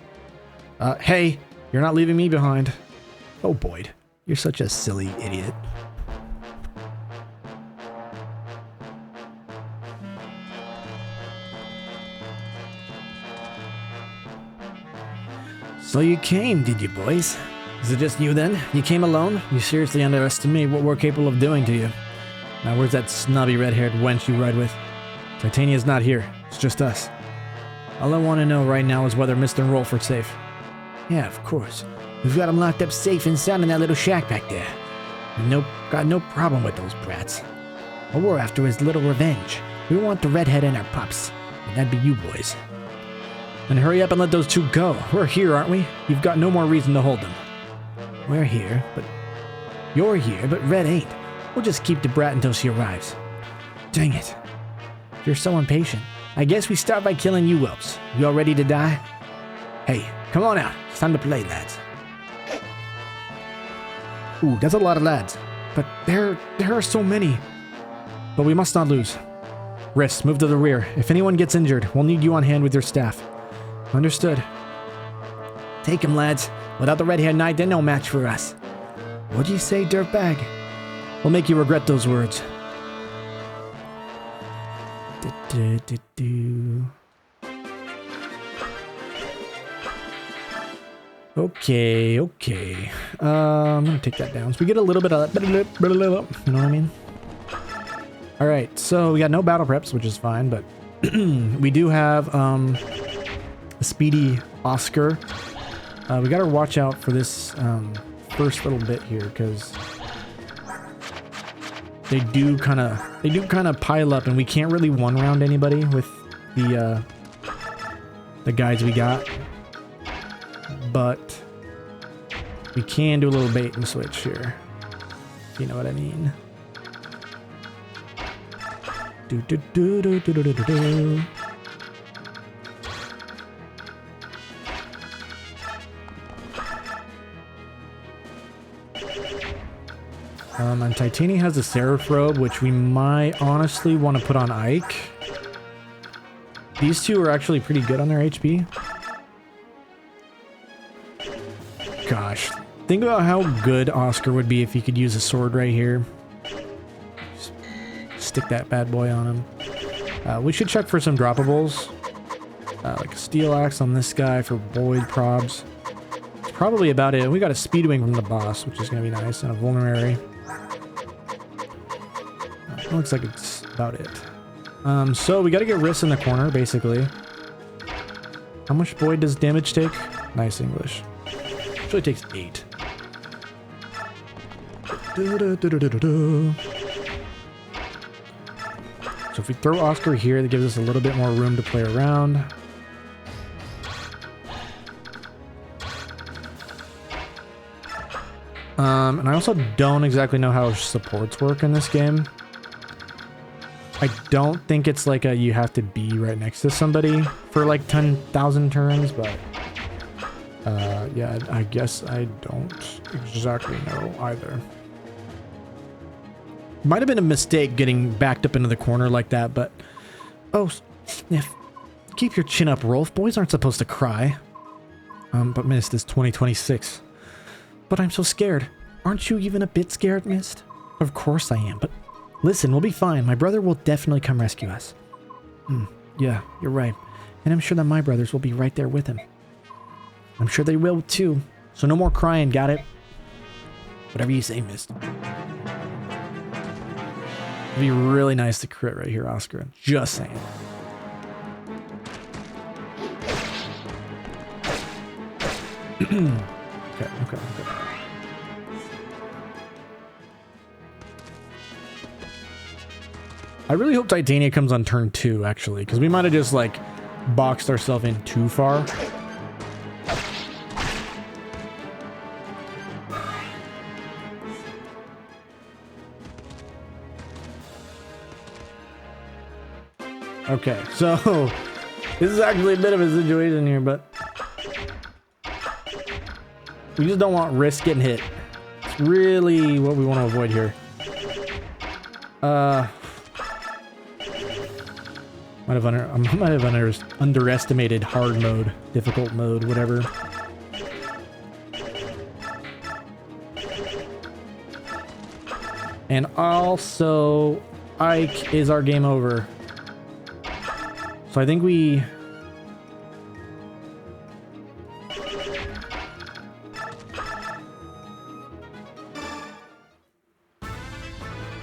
Hey, you're not leaving me behind. Oh, Boyd. You're such a silly idiot. So you came, did you, boys? Is it just you then? You came alone? You seriously underestimated what we're capable of doing to you. Now where's that snobby red-haired wench you ride with? Titania's not here. It's just us. All I want to know right now is whether Mr. Rolford's safe. Yeah, of course. We've got him locked up safe and sound in that little shack back there. Got no problem with those brats. All we're after is little revenge. We want the redhead and our pups. And that'd be you boys. Then hurry up and let those two go. We're here, aren't we? You've got no more reason to hold them. We're here, but... You're here, but Red ain't. We'll just keep the brat until she arrives. Dang it. If you're so impatient, I guess we start by killing you whelps. You all ready to die? Hey, come on out. It's time to play, lads. Ooh, that's a lot of lads. But there are so many. But we must not lose. Riss, move to the rear. If anyone gets injured, we'll need you on hand with your staff. Understood. Take him, lads. Without the red-haired knight, they're no match for us. What'd you say, dirtbag? We'll make you regret those words. Okay. I'm gonna take that down. So we get a little bit of... You know what I mean? Alright, so we got no battle preps, which is fine, but... we do have, a speedy Oscar. We gotta watch out for this, first little bit here, because... They do kind of pile up, and we can't really one-round anybody with the guides we got. But we can do a little bait and switch here. If you know what I mean. And Titania has a Seraph robe, which we might honestly want to put on Ike. These two are actually pretty good on their HP. Gosh, think about how good Oscar would be if he could use a sword right here. Just stick that bad boy on him. We should check for some droppables. Like a steel axe on this guy for Boyd probs. That's probably about it. We got a speed wing from the boss, which is going to be nice, and a vulnerary. Looks like it's about it. So we got to get Riss in the corner, basically. How much Boyd does damage take? Nice English. Actually takes 8. So if we throw Oscar here, that gives us a little bit more room to play around. And I also don't exactly know how supports work in this game. I don't think it's like a you have to be right next to somebody for like 10,000 turns, but yeah, I guess I don't exactly know either. Might have been a mistake getting backed up into the corner like that, but oh, sniff. Keep your chin up, Rolf. Boys aren't supposed to cry. But Mist is 2026. But I'm so scared. Aren't you even a bit scared, Mist? Of course I am, but listen, we'll be fine. My brother will definitely come rescue us. Yeah, you're right. And I'm sure that my brothers will be right there with him. I'm sure they will too. So no more crying, got it? Whatever you say, Mist. It'd be really nice to crit right here, Oscar. Just saying. Okay. I really hope Titania comes on turn 2, actually, because we might have just, like, boxed ourselves in too far. Okay, so this is actually a bit of a situation here, but We just don't want risk getting hit. It's really what we want to avoid here. Might have underestimated hard mode, difficult mode, whatever. And also, Ike is our game over. So I think we...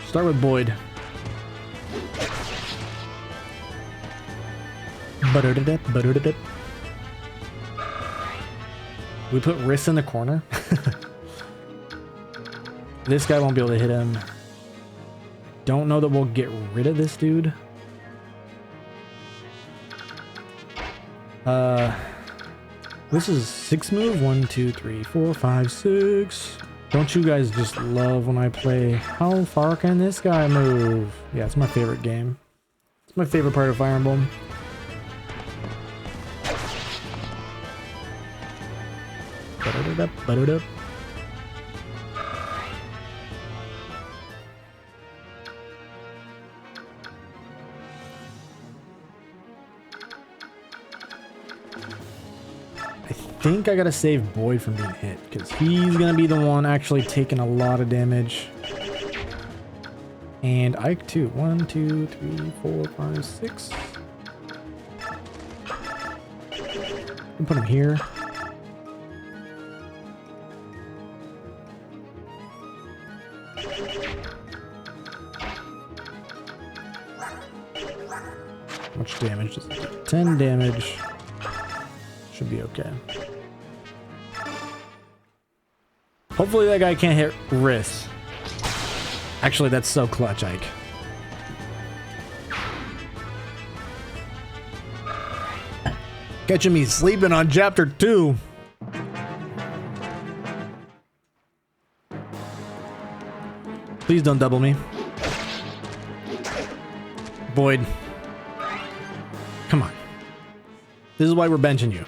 start with Boyd. We put Riss in the corner. This guy won't be able to hit him. Don't know that we'll get rid of this dude. This is 6 move. 1, 2, 3, 4, 5, 6. Don't you guys just love when I play? How far can this guy move? Yeah, it's my favorite game. It's my favorite part of Fire Emblem. Ba-da-da-da. I think I gotta save Boyd from being hit, because he's gonna be the one actually taking a lot of damage. And Ike too. 1, 2, 3, 4, 5, 6. can put him here. How much damage does it do? 10 damage. Should be okay. Hopefully that guy can't hit wrist. Actually, that's so clutch, Ike. Catching me sleeping on chapter 2. Please don't double me. Boyd. Come on. This is why we're benching you.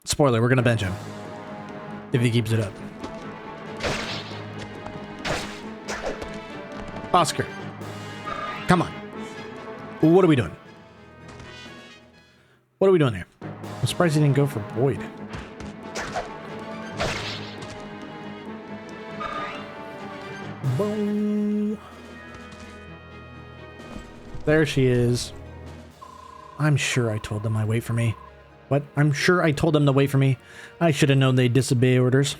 Spoiler, we're gonna bench him. If he keeps it up. Oscar. Come on. What are we doing? What are we doing here? I'm surprised he didn't go for Boyd. Boom. There she is. I'm sure I told them to wait for me. What? I'm sure I told them to wait for me. I should have known they'd disobey orders.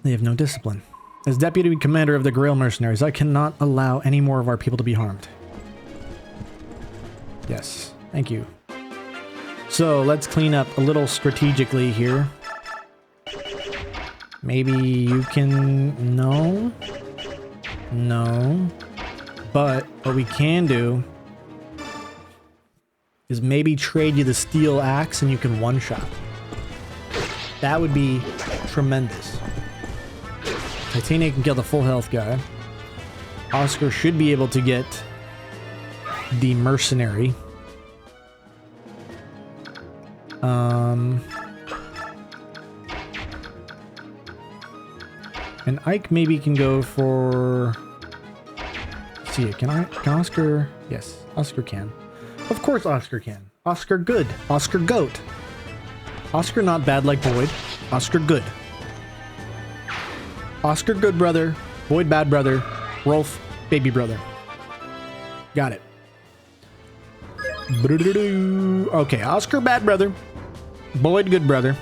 They have no discipline. As deputy commander of the Greil Mercenaries, I cannot allow any more of our people to be harmed. Yes, thank you. So let's clean up a little strategically here. Maybe you can... No. No. But what we can do is maybe trade you the steel axe and you can one-shot. That would be tremendous. Titania can kill the full health guy. Oscar should be able to get the mercenary. And Ike maybe can go for... Let's see, can Oscar... Yes, Oscar can. Of course Oscar can. Oscar good. Oscar goat. Oscar not bad like Boyd. Oscar good. Oscar good brother. Boyd bad brother. Rolf baby brother. Got it. Okay, Oscar bad brother. Boyd good brother.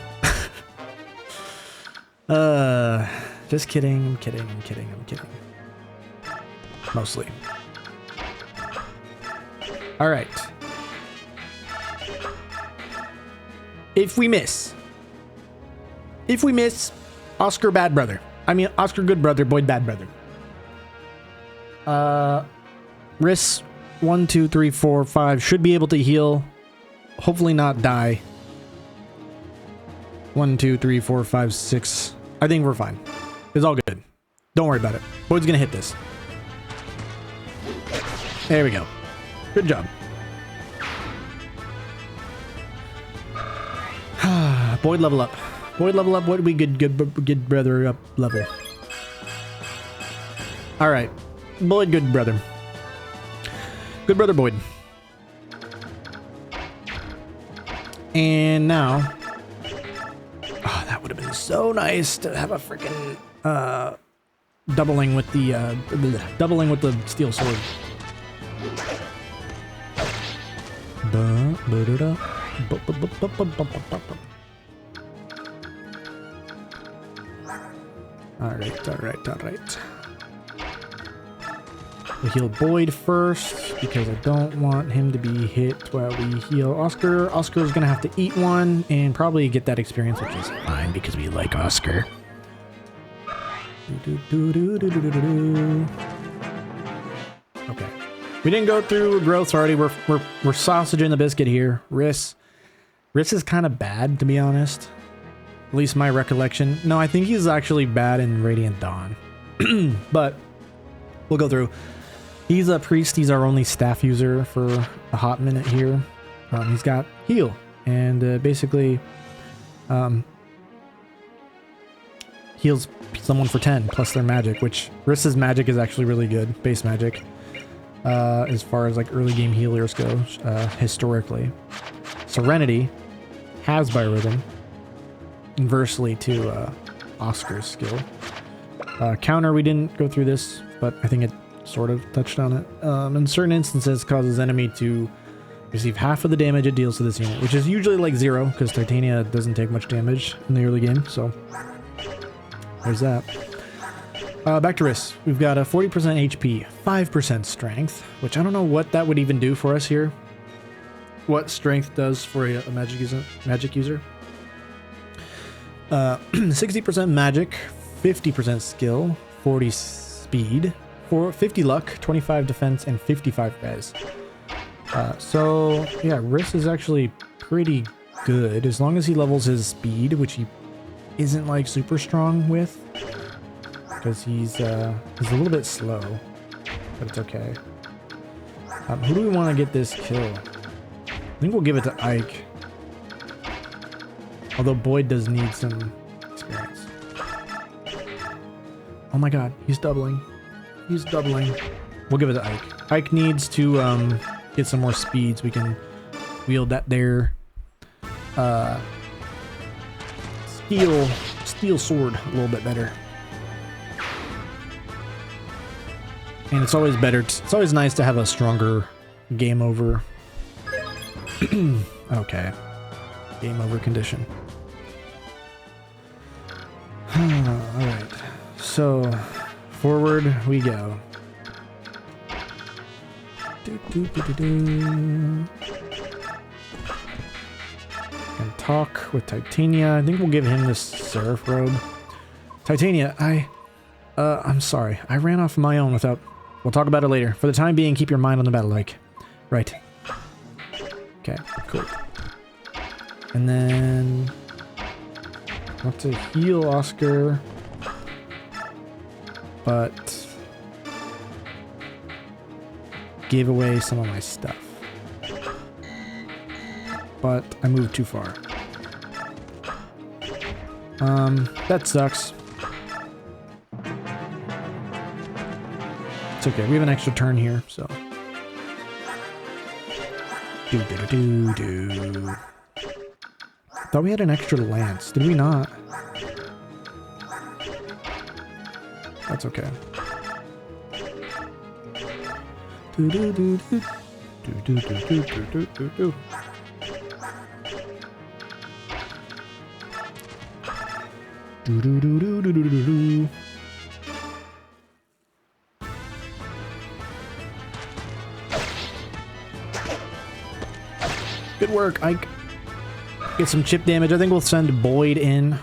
Just kidding. I'm kidding. Mostly. All right. If we miss, Oscar bad brother. I mean, Oscar good brother, Boyd bad brother. Riss 1, 2, 3, 4, 5 should be able to heal. Hopefully not die. 1, 2, 3, 4, 5, 6. I think we're fine. It's all good. Don't worry about it. Boyd's gonna hit this. There we go. Good job. Boyd level up. Boyd level up. What do we good brother up level? All right, Boyd, good brother. Good brother Boyd. And now, oh, that would have been so nice to have a freaking doubling with the steel sword. All right. We heal Boyd first because I don't want him to be hit while we heal Oscar. Oscar's gonna have to eat one and probably get that experience, which is fine because we like Oscar. Okay. We didn't go through growths already. We're sausaging the biscuit here. Riss is kind of bad, to be honest. At least my recollection. No, I think he's actually bad in Radiant Dawn. But we'll go through. He's a priest. He's our only staff user for a hot minute here. He's got heal and basically heals someone for 10 plus their magic, which Riss's magic is actually really good. Base magic. As far as like early game healers go, historically. Serenity has Biorhythm, inversely to Oscar's skill. Counter, we didn't go through this, but I think it sort of touched on it. In certain instances, causes enemy to receive half of the damage it deals to this unit, which is usually like 0, because Titania doesn't take much damage in the early game, so there's that. Back to Riss. We've got a 40% HP, 5% strength, which I don't know what that would even do for us here. What strength does for a magic user. 60% magic, 50% skill, 40 speed, 50 luck, 25 defense, and 55 res. So yeah, Riss is actually pretty good as long as he levels his speed, which he isn't like super strong with. Because he's a little bit slow, but it's okay. Who do we want to get this kill? I think we'll give it to Ike. Although Boyd does need some experience. Oh my god, he's doubling. He's doubling. We'll give it to Ike. Ike needs to get some more speeds. We can wield that there. Steel sword a little bit better. And it's always better. It's always nice to have a stronger game over. Okay. Game over condition. Alright. So, forward we go. And talk with Titania. I think we'll give him this Seraph robe. Titania, I'm sorry. I ran off my own without... We'll talk about it later. For the time being, keep your mind on the battle, like. Right. Okay, cool. And then... I want to heal Oscar. But... Gave away some of my stuff. But I moved too far. That sucks. It's okay, we have an extra turn here, so. Thought we had an extra lance. Did we not? That's okay. Good work, Ike. Get some chip damage. I think we'll send Boyd in.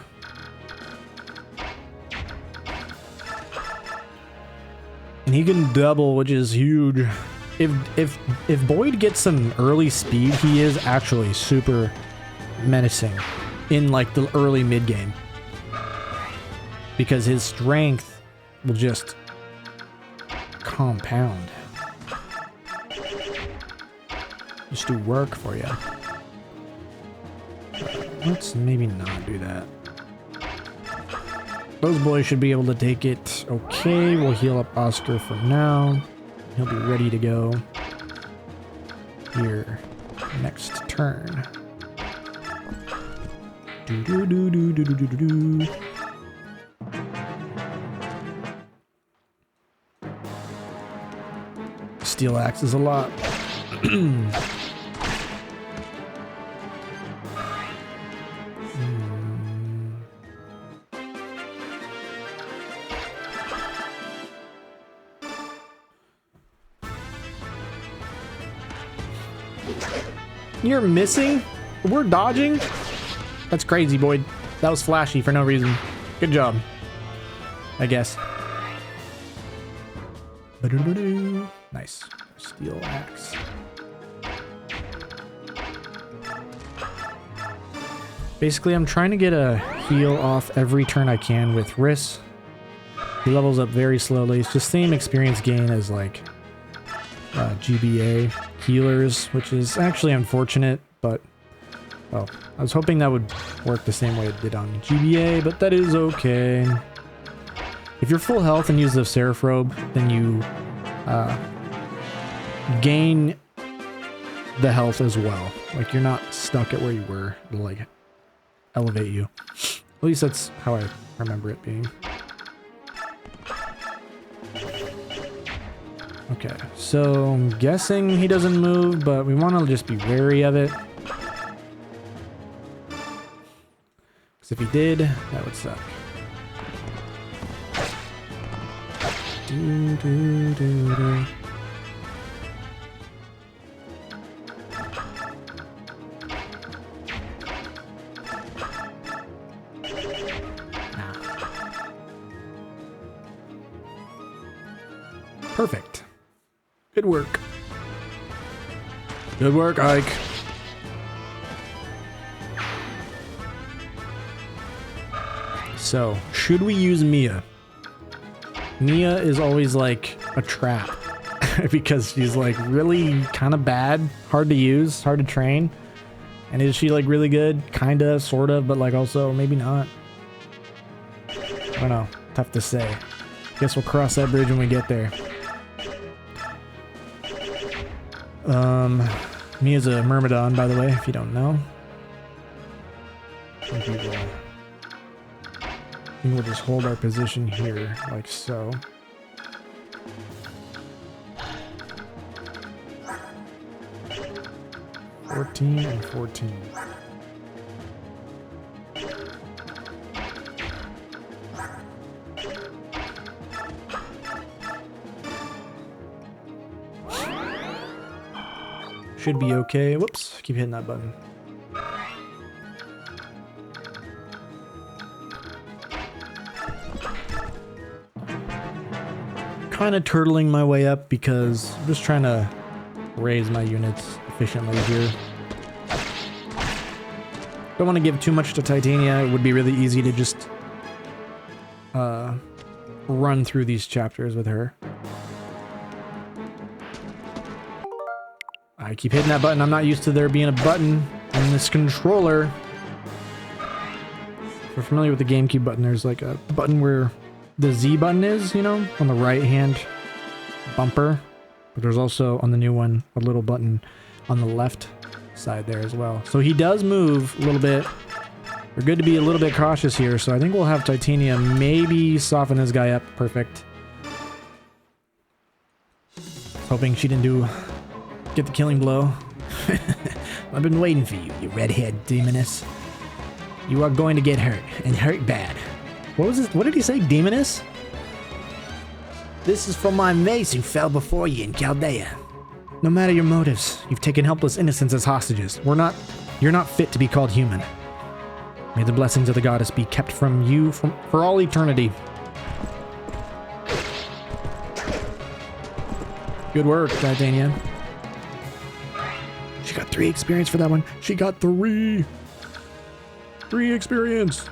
And he can double, which is huge. If Boyd gets some early speed, he is actually super menacing in like the early mid game. Because his strength will just compound. Just do work for you. Let's maybe not do that. Those boys should be able to take it. Okay, we'll heal up Oscar for now. He'll be ready to go here next turn. Do do do do do do do do. Steel axe is a lot. You're missing? We're dodging? That's crazy, Boyd. That was flashy for no reason. Good job. I guess. Nice. Steel axe. Basically, I'm trying to get a heal off every turn I can with Riss. He levels up very slowly. It's just same experience gain as like GBA healers, which is actually unfortunate, but well, I was hoping that would work the same way it did on GBA, but that is okay. If you're full health and use the Seraph Robe, then you gain the health as well. Like, you're not stuck at where you were. It'll like elevate you. At least that's how I remember it being. Okay, so I'm guessing he doesn't move, but we want to just be wary of it. Because if he did, that would suck. Do, do, do, do. Perfect. Good work. Good work, Ike. So, should we use Mia? Mia is always like a trap because she's like really kind of bad, hard to use, hard to train. And is she like really good? Kinda, sort of, but like also maybe not. I don't know. Tough to say. Guess we'll cross that bridge when we get there. Mia's a Myrmidon, by the way, if you don't know. I think we'll just hold our position here, like so. $14 and $14. Should be okay. Whoops, keep hitting that button. Kind of turtling my way up because I'm just trying to raise my units efficiently here. Don't want to give too much to Titania. It would be really easy to just run through these chapters with her. I keep hitting that button. I'm not used to there being a button in this controller. If you're familiar with the GameCube button, there's like a button where the Z button is, you know, on the right hand bumper. But there's also on the new one a little button on the left side there as well. So he does move a little bit. We're good to be a little bit cautious here. So I think we'll have Titania maybe soften this guy up. Perfect. Hoping she didn't get the killing blow. I've been waiting for you, you redhead demoness. You are going to get hurt, and hurt bad. What was this? What did he say? Demoness? This is from my mates who fell before you in Chaldea. No matter your motives, you've taken helpless innocents as hostages. You're not fit to be called human. May the blessings of the goddess be kept from you for all eternity. Good work, Titania. She got 3 experience for that one. She got 3 experience.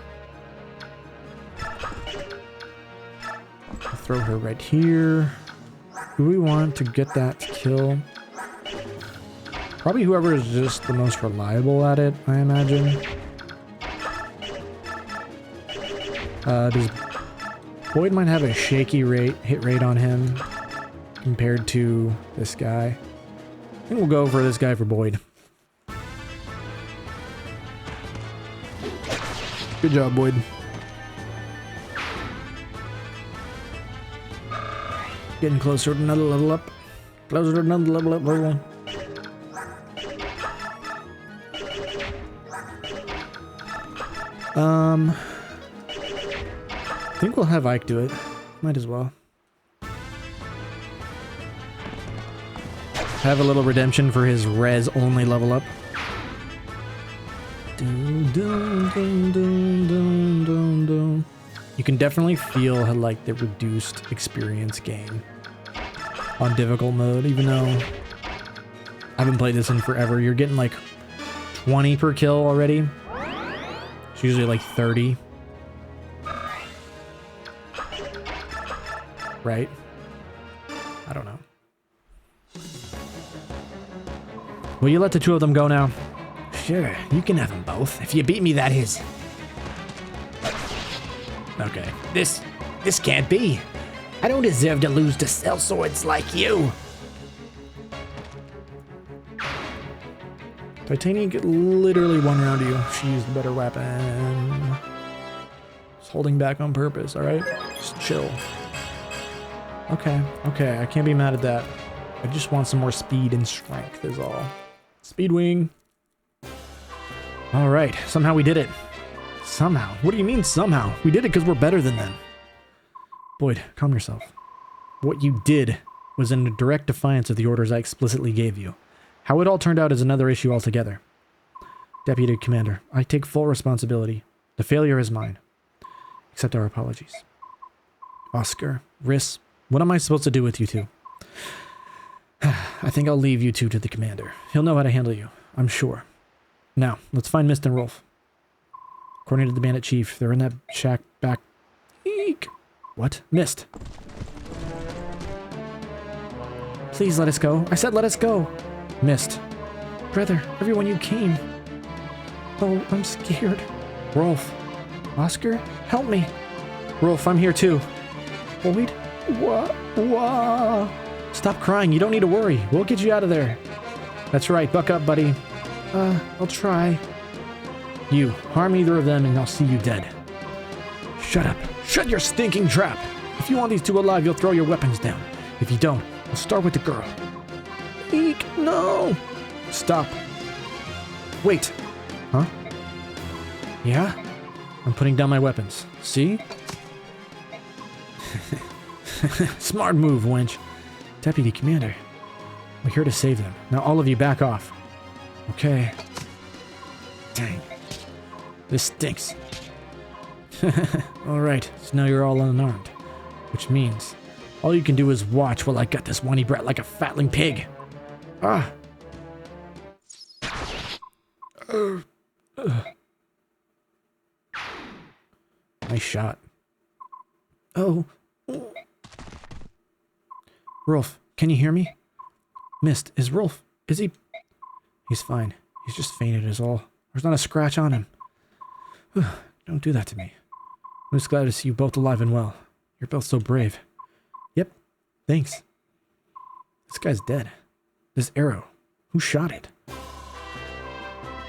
I'll throw her right here. Who do we want to get that kill? Probably whoever is just the most reliable at it, I imagine. Does Boyd might have a shaky hit rate on him compared to this guy. I think we'll go for this guy for Boyd. Good job, Boyd. Getting closer to another level up. Closer to another level up. I think we'll have Ike do it. Might as well. Have a little redemption for his res only level up. Dun, dun, dun, dun, dun, dun, dun. You can definitely feel how, like, the reduced experience gain on difficult mode, even though I haven't played this in forever. You're getting like 20 per kill already. It's usually like 30. Right? I don't know. Will you let the two of them go now? Sure, you can have them both. If you beat me, that is. Okay. This can't be. I don't deserve to lose to sellswords like you. Titania get literally one round to you. She used the better weapon. Just holding back on purpose, alright? Just chill. Okay, I can't be mad at that. I just want some more speed and strength is all. Speed wing. Alright, somehow we did it. Somehow? What do you mean somehow? We did it because we're better than them. Boyd, calm yourself. What you did was in direct defiance of the orders I explicitly gave you. How it all turned out is another issue altogether. Deputy Commander, I take full responsibility. The failure is mine. Accept our apologies. Oscar, Riss, what am I supposed to do with you two? I think I'll leave you two to the commander. He'll know how to handle you, I'm sure. Now, let's find Mist and Rolf. According to the bandit chief, they're in that shack back... Eek! What? Mist. Please let us go. I said let us go. Mist. Brother, everyone you came. Oh, I'm scared. Rolf. Oscar, help me. Rolf, I'm here too. Boyd? What? Stop crying. You don't need to worry. We'll get you out of there. That's right. Buck up, buddy. I'll try. You, harm either of them and I'll see you dead. Shut up. Shut your stinking trap. If you want these two alive, you'll throw your weapons down. If you don't, we'll start with the girl. Eek, no. Stop. Wait. Huh? Yeah? I'm putting down my weapons. See? Smart move, wench. Deputy Commander. We're here to save them. Now all of you back off. Okay. Dang. This stinks. Alright, so now you're all unarmed. Which means all you can do is watch while I gut this whiny brat like a fatling pig. Ah! Nice shot. Oh. Rolf, can you hear me? Mist, is Rolf... is he... He's fine. He's just fainted is all. There's not a scratch on him. Don't do that to me. I'm just glad to see you both alive and well. You're both so brave. Yep. Thanks. This guy's dead. This arrow. Who shot it?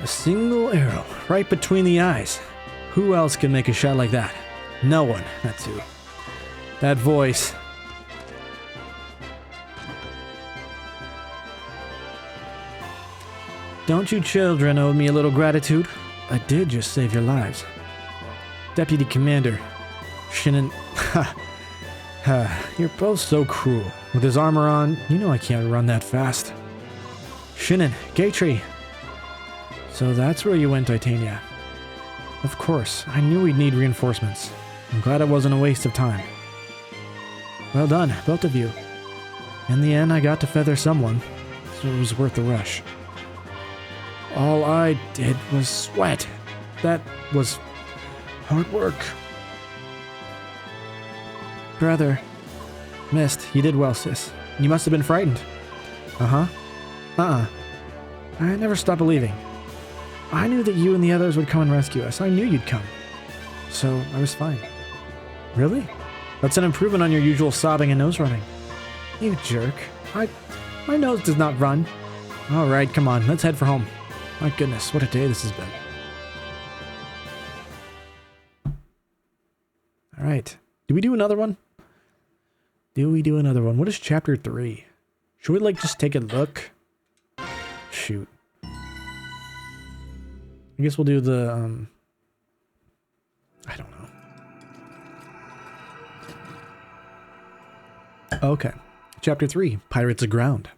A single arrow. Right between the eyes. Who else can make a shot like that? No one. That's who. That voice. Don't you children owe me a little gratitude? I did just save your lives. Deputy Commander, Shinnon... You're both so cruel. With his armor on, you know I can't run that fast. Shinnon, Gatry. So that's where you went, Titania. Of course, I knew we'd need reinforcements. I'm glad it wasn't a waste of time. Well done, both of you. In the end, I got to feather someone, so it was worth the rush. All I did was sweat. That was hard work. Brother. Mist, you did well, sis. You must have been frightened. I never stopped believing. I knew that you and the others would come and rescue us. I knew you'd come. So, I was fine. Really? That's an improvement on your usual sobbing and nose running. You jerk. My nose does not run. Alright, come on, let's head for home. My goodness, what a day this has been. Alright. Do we do another one? What is chapter 3? Should we, like, just take a look? Shoot. I guess we'll do the, I don't know. Okay. Chapter 3, Pirates Aground.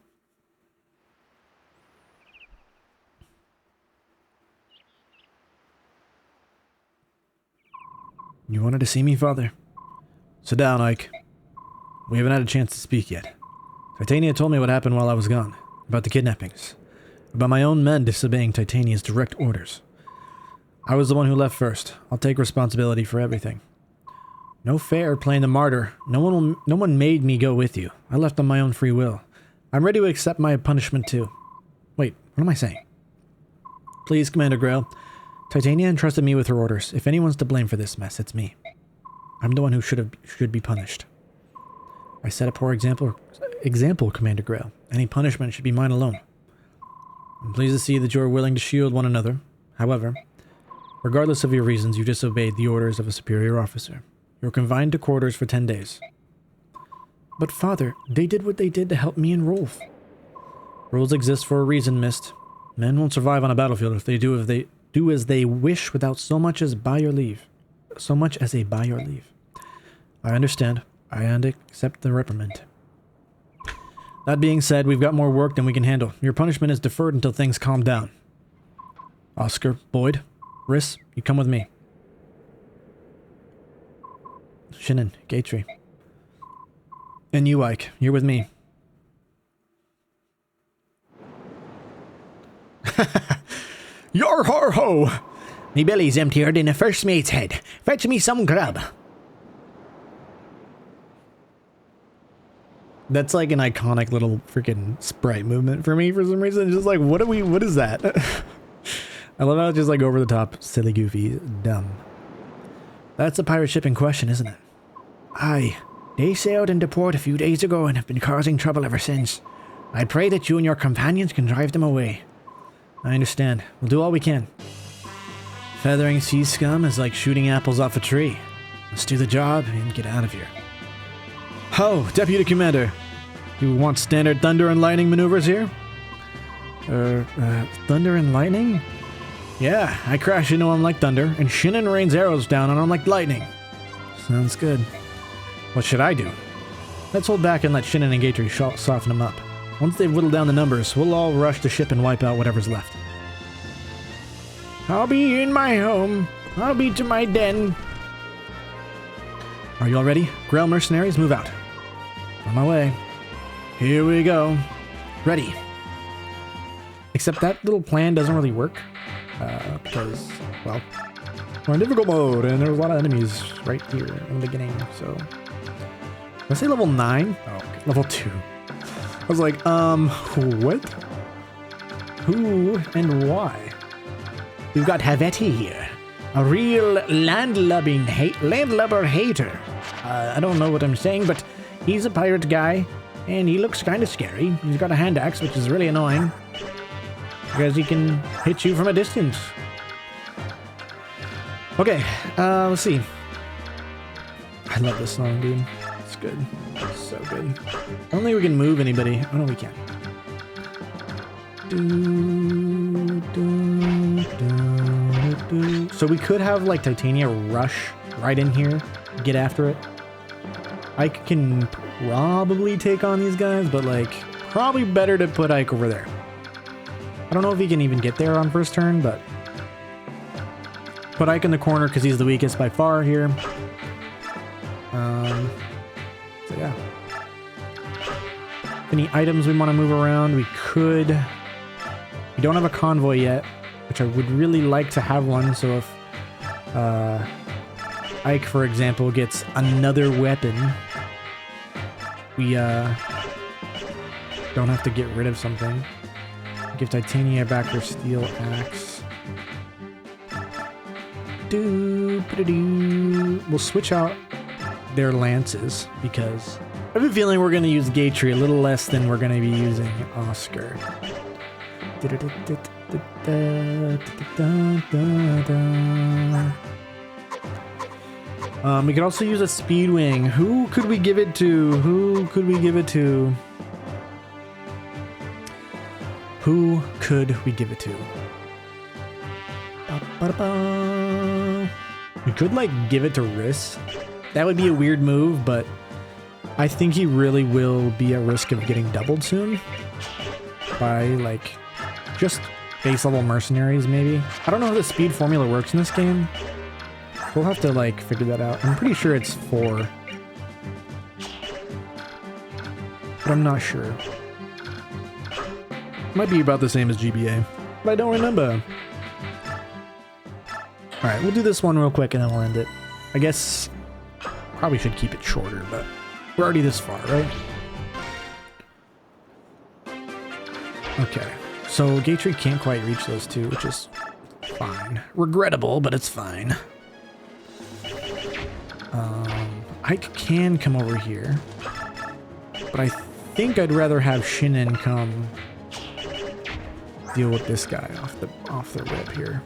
You wanted to see me, Father? Sit down, Ike. We haven't had a chance to speak yet. Titania told me what happened while I was gone. About the kidnappings. About my own men disobeying Titania's direct orders. I was the one who left first. I'll take responsibility for everything. No fair playing the martyr. No one made me go with you. I left on my own free will. I'm ready to accept my punishment too. Wait, what am I saying? Please, Commander Greil. Titania entrusted me with her orders. If anyone's to blame for this mess, it's me. I'm the one who should be punished. I set a poor example, Commander Greil. Any punishment should be mine alone. I'm pleased to see that you are willing to shield one another. However, regardless of your reasons, you disobeyed the orders of a superior officer. You're confined to quarters for 10 days. But Father, they did what they did to help me and Rolf. Rules exist for a reason, Mist. Men won't survive on a battlefield if they do as they wish without so much as a by your leave. I understand. I accept the reprimand. That being said, we've got more work than we can handle. Your punishment is deferred until things calm down. Oscar, Boyd, Riss, you come with me. Shinnon, Gatry. And you, Ike, you're with me. Yar har ho! Me belly's emptier than a first mate's head. Fetch me some grub. That's like an iconic little freaking sprite movement for me for some reason. Just like, what is that? I love how it's just like over the top, silly, goofy, dumb. That's the pirate ship in question, isn't it? Aye. They sailed into port a few days ago and have been causing trouble ever since. I pray that you and your companions can drive them away. I understand. We'll do all we can. Feathering sea scum is like shooting apples off a tree. Let's do the job and get out of here. Ho, Deputy Commander. You want standard thunder and lightning maneuvers here? Thunder and lightning? Yeah, I crash into him like thunder, and Shinnon rains arrows down on him like lightning. Sounds good. What should I do? Let's hold back and let Shinnon and Gatry soften them up. Once they've whittled down the numbers, we'll all rush the ship and wipe out whatever's left. I'll be in my home. I'll be to my den. Are you all ready? Greil Mercenaries, move out. On my way. Here we go. Ready. Except that little plan doesn't really work. Because, well, we're in difficult mode and there's a lot of enemies right here in the beginning, so... Let's say level 9? Oh, okay. Level 2. I was like, what? Who and why? We've got Havetti here. A real landlubber hater. I don't know what I'm saying, but he's a pirate guy, and he looks kind of scary. He's got a hand axe, which is really annoying, because he can hit you from a distance. Okay, let's see. I love this song, dude. It's good. It's so good. I don't think we can move anybody. Oh, no, we can. So we could have, like, Titania rush right in here, get after it. Ike can probably take on these guys, but, like, probably better to put Ike over there. I don't know if he can even get there on first turn, but put Ike in the corner because he's the weakest by far here. So yeah. Any items we want to move around, we could. We don't have a convoy yet, which I would really like to have one, so if Ike, for example, gets another weapon, we don't have to get rid of something. Give Titania back her steel axe. We'll switch out their lances because I have a feeling we're going to use Gatry a little less than we're going to be using Oscar. We could also use a Speedwing. Who could we give it to? Who could we give it to? Who could we give it to? We could like give it to Riss. That would be a weird move, but I think he really will be at risk of getting doubled soon by like just base level mercenaries maybe. I don't know how the speed formula works in this game. We'll have to like figure that out. I'm pretty sure it's 4. But I'm not sure. Might be about the same as GBA, but I don't remember. Alright, we'll do this one real quick and then we'll end it. I guess probably should keep it shorter, but we're already this far, right? Okay, so Gatry can't quite reach those two, which is fine. Regrettable, but it's fine. I can come over here, but I think I'd rather have Shinin come deal with this guy off the rip here.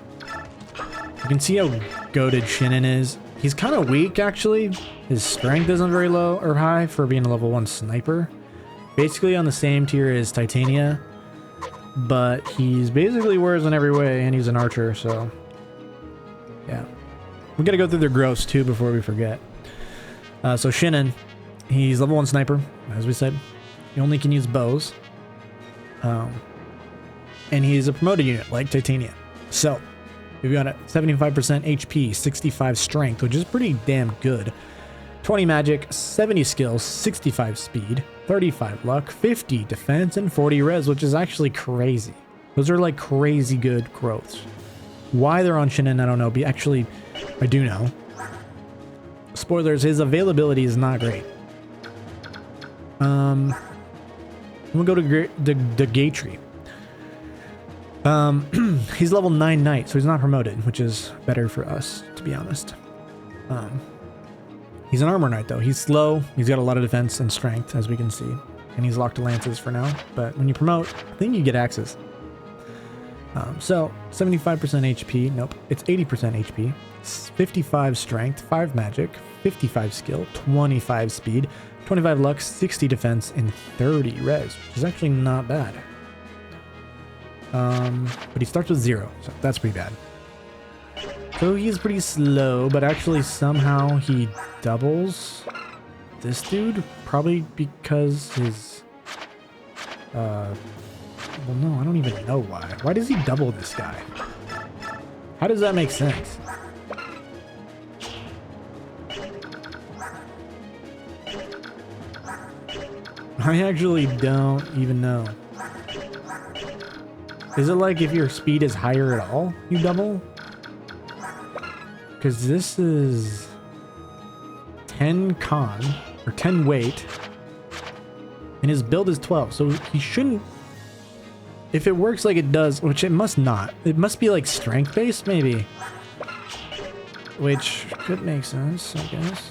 You can see how goated Shinin is. He's kind of weak actually. His strength isn't very low or high for being a level 1 sniper. Basically on the same tier as Titania, but he's basically worse in every way, and he's an archer, so yeah. We gotta go through their growths too before we forget. So Shinin, he's level 1 sniper, as we said. He only can use bows. And he's a promoted unit like Titania. So we've got a 75% HP, 65 strength, which is pretty damn good. 20 magic, 70 skills, 65 speed, 35 luck, 50 defense, and 40 res, which is actually crazy. Those are like crazy good growths. Why they're on Shinin, I don't know. Actually, I do know. Spoilers, his availability is not great. We'll go to the Gatry. He's level 9 knight, so he's not promoted, which is better for us, to be honest. He's an armor knight though. He's slow. He's got a lot of defense and strength, as we can see, and he's locked to lances for now. But when you promote, I think you get axes. So 75% HP. Nope, it's 80% HP. 55 strength, 5 magic, 55 skill, 25 speed, 25 luck, 60 defense, and 30 res, which is actually not bad. But he starts with 0, so that's pretty bad. So he's pretty slow, but actually somehow he doubles this dude, probably because his well, no, I don't even know why. Why does he double this guy? How does that make sense? I actually don't even know. Is it like if your speed is higher at all, you double? Because this is 10 con, or 10 weight, and his build is 12, so he shouldn't... If it works like it does, which it must not. It must be like strength based, maybe. Which could make sense, I guess.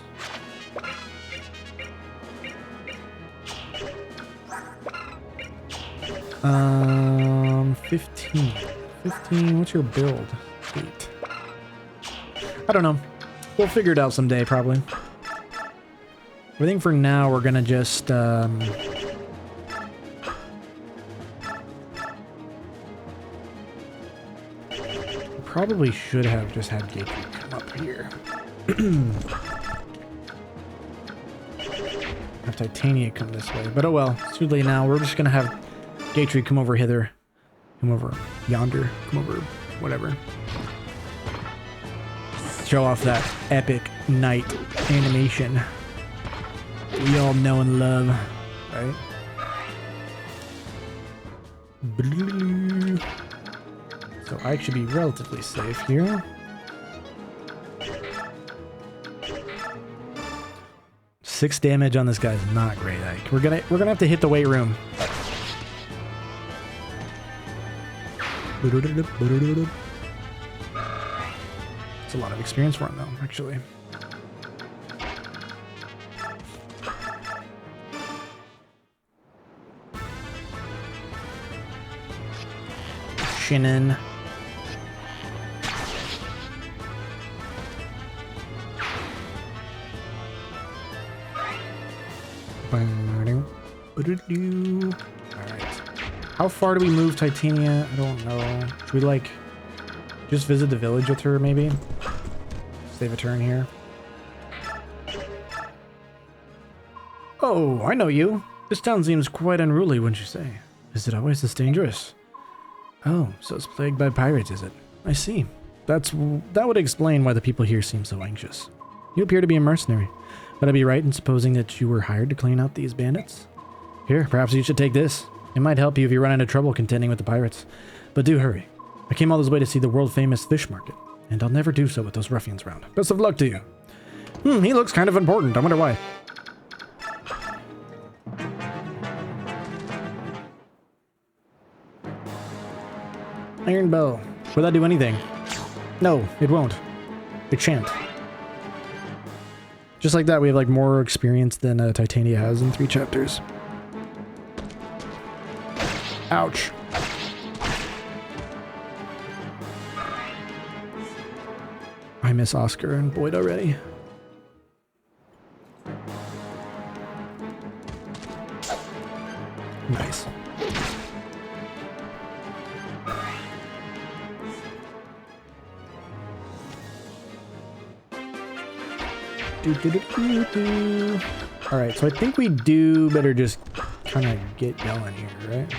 Um, 15. 15, what's your build? 8. I don't know. We'll figure it out someday, probably. I think for now, we're gonna just, probably should have just had Gatry come up here. Have Titania come this way, but oh well. It's too late now. We're just gonna have Gatry come over hither, come over yonder, come over whatever. Show off that epic knight animation we all know and love, right? So I should be relatively safe here. Six damage on this guy is not great. Like, we're gonna have to hit the weight room. It's a lot of experience for him though, actually. Shinin. Alright. How far do we move Titania? I don't know. Should we, like, just visit the village with her, maybe? Save a turn here. Oh, I know you. This town seems quite unruly, wouldn't you say? Is it always this dangerous? Oh, so it's plagued by pirates, is it? I see. That would explain why the people here seem so anxious. You appear to be a mercenary. Would I be right in supposing that you were hired to clean out these bandits? Here, perhaps you should take this. It might help you if you run into trouble contending with the pirates. But do hurry. I came all this way to see the world-famous fish market, and I'll never do so with those ruffians around. Best of luck to you. He looks kind of important. I wonder why. Iron bow. Will that do anything? No, it won't. It shan't. Just like that, we have like more experience than Titania has in 3 chapters. Ouch. I miss Oscar and Boyd already. Nice. Alright, so I think we do better just kind of get going here, right?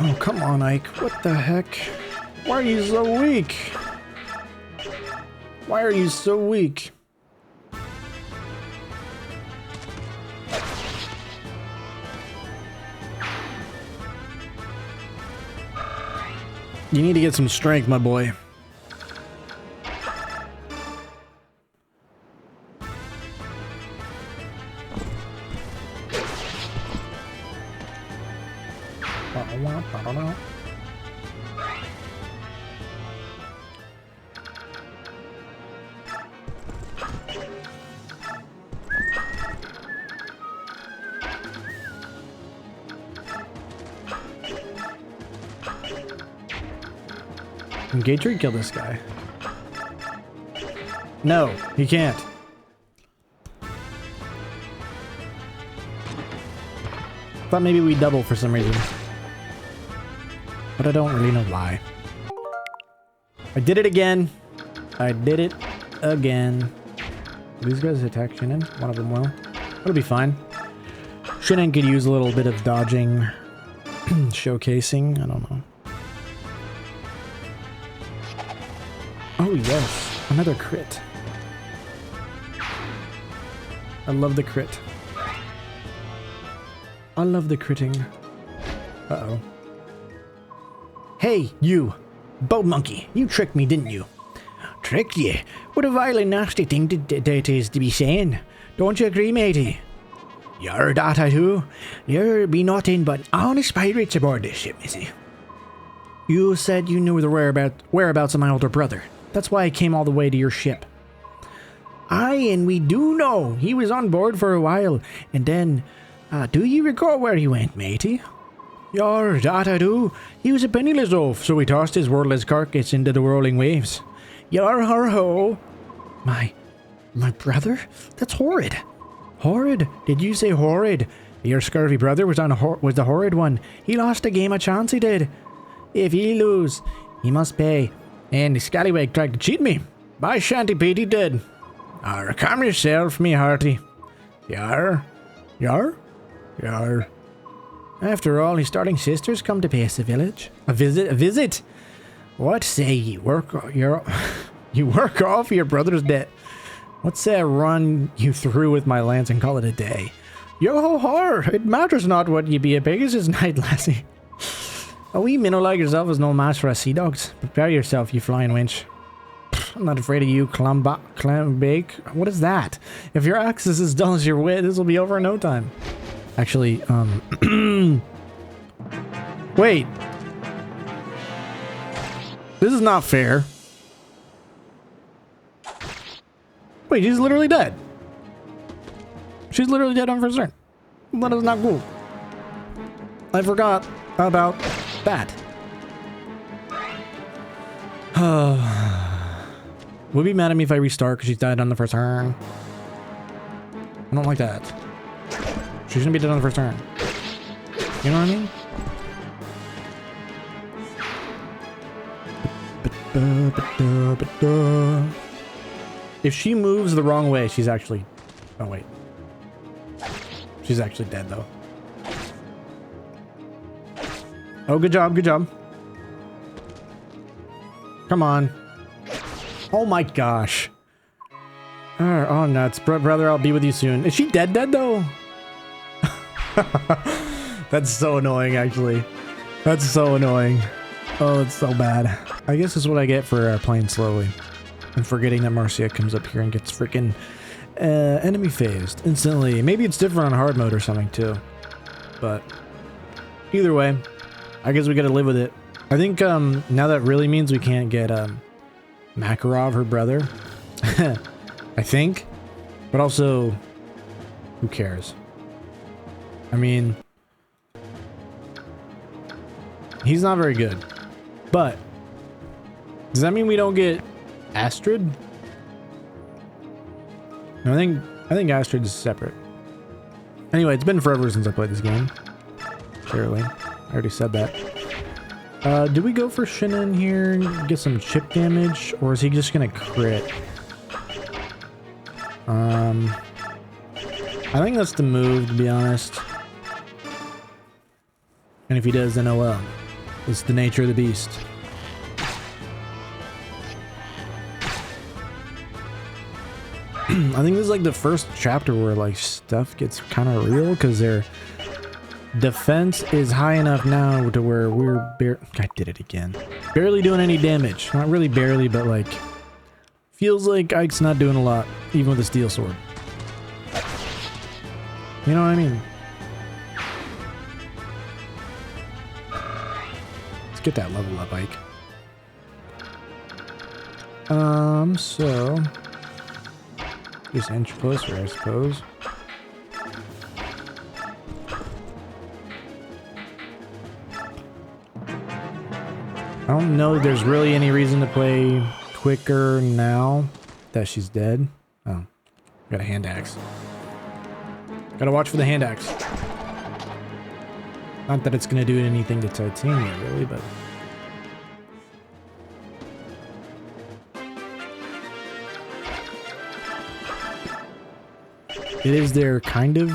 Oh, come on, Ike. What the heck? Why are you so weak? Why are you so weak? You need to get some strength, my boy. Engage or kill this guy. No, he can't. Thought maybe we double for some reason. But I don't really know why. I did it again. I did it again. These guys attack Shinin. One of them will. It'll be fine. Shinin could use a little bit of dodging, showcasing. I don't know. Oh yes, another crit. I love the crit. I love the critting. Uh-oh. Hey, you! Boat monkey, you tricked me, didn't you? Tricked you? What a vile and nasty thing that is to be saying. Don't you agree, matey? You're that I do. You're be nothing but honest pirates aboard this ship, missy. You said you knew the whereabouts of my older brother. That's why I came all the way to your ship. Aye, and we do know he was on board for a while, and then, do you recall where he went, matey? Yar, that I do. He was a penniless oaf, so he tossed his worthless carcass into the rolling waves. Yar, har, ho. My brother? That's horrid. Horrid? Did you say horrid? Your scurvy brother was the horrid one. He lost a game of chance, he did. If he lose, he must pay. And the scallywag tried to cheat me. By shanty Pete, he did. Arr, calm yourself, me hearty. Yar? Yar? Yar. After all, his starting sisters come to pay us a village. A visit? What say you work off your brother's debt? Let's say I run you through with my lance and call it a day. Yo ho har! It matters not what ye be a Pegasus knight, lassie. A wee minnow like yourself is no match for a sea dogs. Prepare yourself, you flying wench. I'm not afraid of you, clam bake. What is that? If your axe is as dull as your wit, this will be over in no time. Actually, wait. This is not fair. Wait, she's literally dead. She's literally dead on first turn. That is not cool. I forgot about that. Would be mad at me if I restart because she's died on the first turn. I don't like that. She's gonna be dead on the first turn. You know what I mean? If she moves the wrong way, she's actually... Oh, wait. She's actually dead, though. Oh, good job, good job. Come on. Oh my gosh. Oh, nuts. Brother, I'll be with you soon. Is she dead though? That's so annoying, actually. That's so annoying. Oh, it's so bad. I guess this is what I get for playing slowly. And forgetting that Marcia comes up here and gets freaking enemy phased instantly. Maybe it's different on hard mode or something too. But either way, I guess we gotta live with it. I think now that really means we can't get Makarov, her brother. I think. But also, who cares? I mean, he's not very good. But does that mean we don't get Astrid? No, I think Astrid is separate. Anyway, it's been forever since I played this game. Clearly. I already said that. Do we go for Shinnen here and get some chip damage? Or is he just gonna crit? I think that's the move, to be honest. And if he does, then oh well. It's the nature of the beast. I think this is like the first chapter where like stuff gets kind of real because their defense is high enough now to where we're I did it again. Barely doing any damage. Not really barely, but like feels like Ike's not doing a lot, even with a steel sword. You know what I mean? Let's get that level up, Ike. So just inch closer, I suppose. I don't know if there's really any reason to play quicker now that she's dead. Oh, got a hand axe. Gotta watch for the hand axe. Not that it's gonna do anything to Titania, really, but... It is their kind of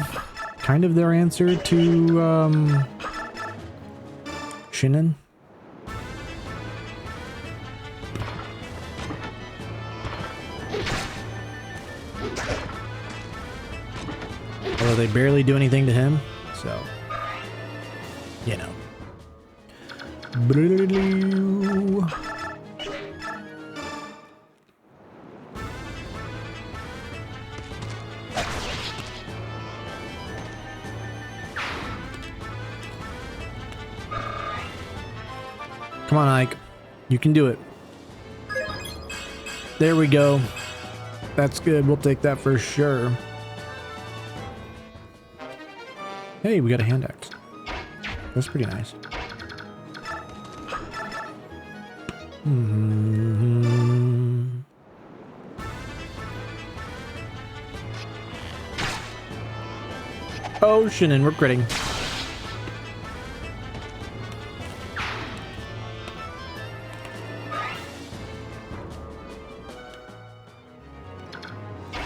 their answer to Shinnen. Although they barely do anything to him, so you know. Come on, Ike. You can do it. There we go. That's good. We'll take that for sure. Hey, we got a hand axe. That's pretty nice. Oh, Shinnen, we're critting.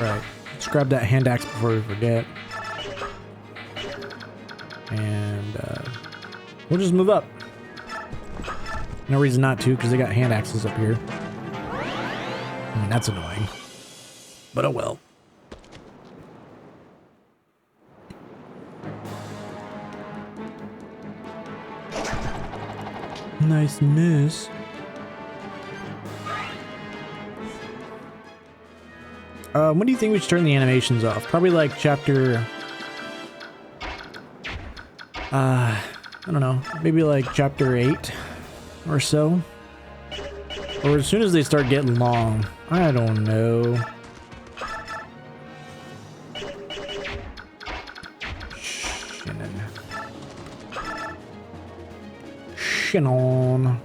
Right. Let's grab that hand axe before we forget. And we'll just move up. No reason not to, because they got hand axes up here. I mean, that's annoying. But oh well. Nice miss. When do you think we should turn the animations off? Probably like chapter... I don't know. Maybe like chapter 8 or so. Or as soon as they start getting long. I don't know. Shinnen. Shin on.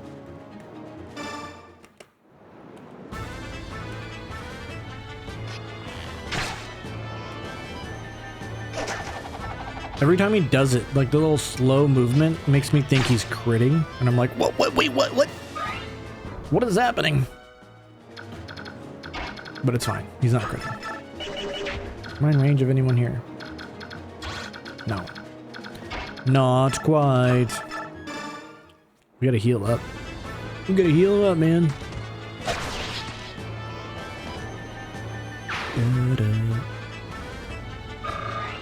Every time he does it, like the little slow movement makes me think he's critting, and I'm like, what, wait, what? What is happening? But it's fine. He's not critting. Am I in range of anyone here? No. Not quite. We gotta heal up. We gotta heal up, man.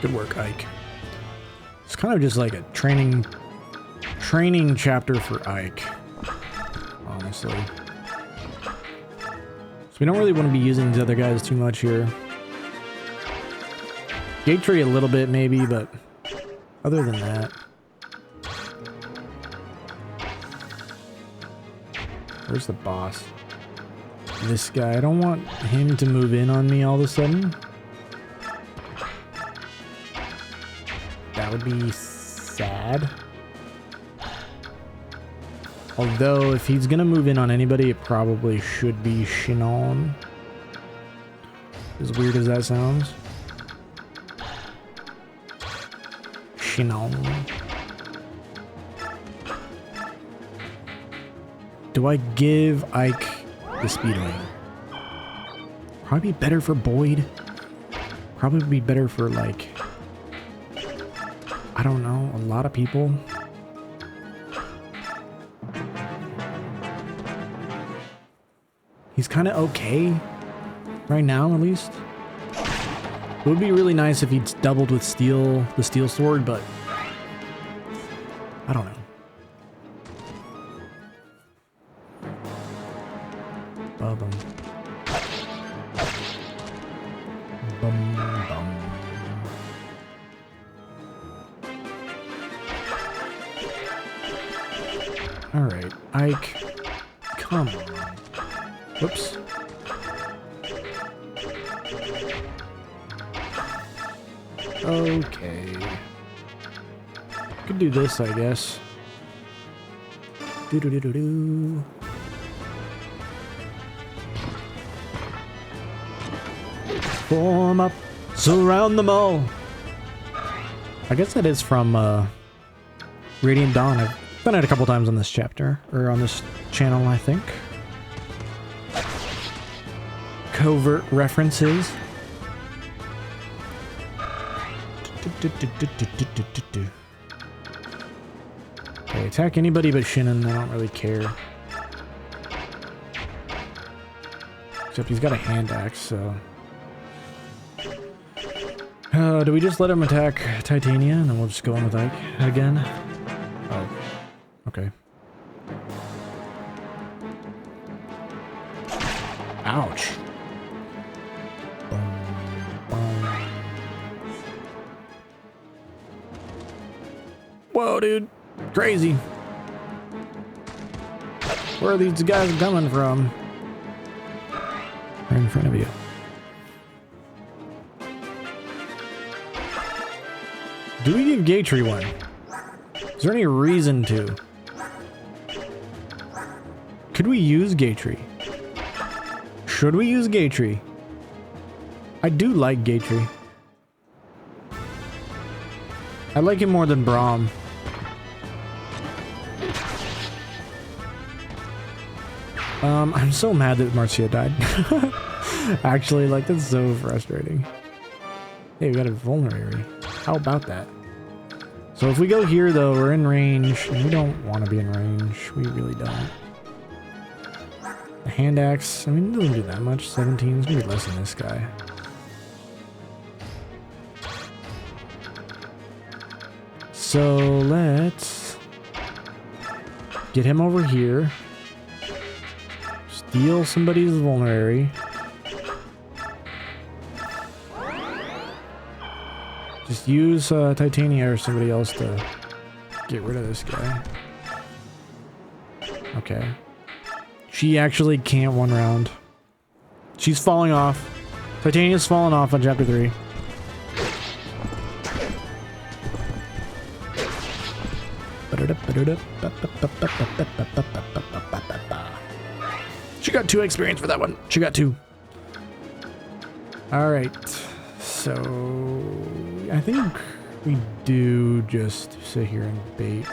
Good work, Ike. It's kind of just like a training chapter for Ike, honestly. So we don't really want to be using these other guys too much here. Gate tree a little bit maybe, but other than that. Where's the boss? This guy. I don't want him to move in on me all of a sudden. That would be sad. Although, if he's gonna move in on anybody, it probably should be Shinon. As weird as that sounds. Shinon. Do I give Ike the Speedwing? Probably be better for Boyd. Probably be better for, like, I don't know, a lot of people. He's kind of okay right now, at least. It would be really nice if he'd doubled with steel, the steel sword, but I don't know. Bum bum. All right, Ike, come on. Whoops. Okay. Could do this, I guess. Do-do-do-do-do. Form up, surround them all. I guess that is from Radiant Dawn. I've done it a couple times on this chapter, or on this channel, I think. Covert references. Okay, attack anybody but Shinnon. I don't really care. Except he's got a hand axe, so. Do we just let him attack Titania and then we'll just go on with Ike again? Oh, okay. Ouch. Whoa, dude. Crazy. Where are these guys coming from? Right in front of you. Do we give Gatry one? Is there any reason to? Could we use Gatry? Should we use Gatry? I do like Gatry. I like him more than Braum. I'm so mad that Marcia died. Actually, like, that's so frustrating. Hey, we got a vulnerary. How about that? So if we go here, though, we're in range, and we don't want to be in range. We really don't. The hand axe, I mean, it doesn't do that much. 17 is gonna be less than this guy. So let's get him over here. Steal somebody's vulnerary. Just use Titania or somebody else to get rid of this guy. Okay. She actually can't one round. She's falling off. Titania's falling off on chapter 3. She got 2 experience for that one. She got 2. All right. So I think we do just sit here and bait.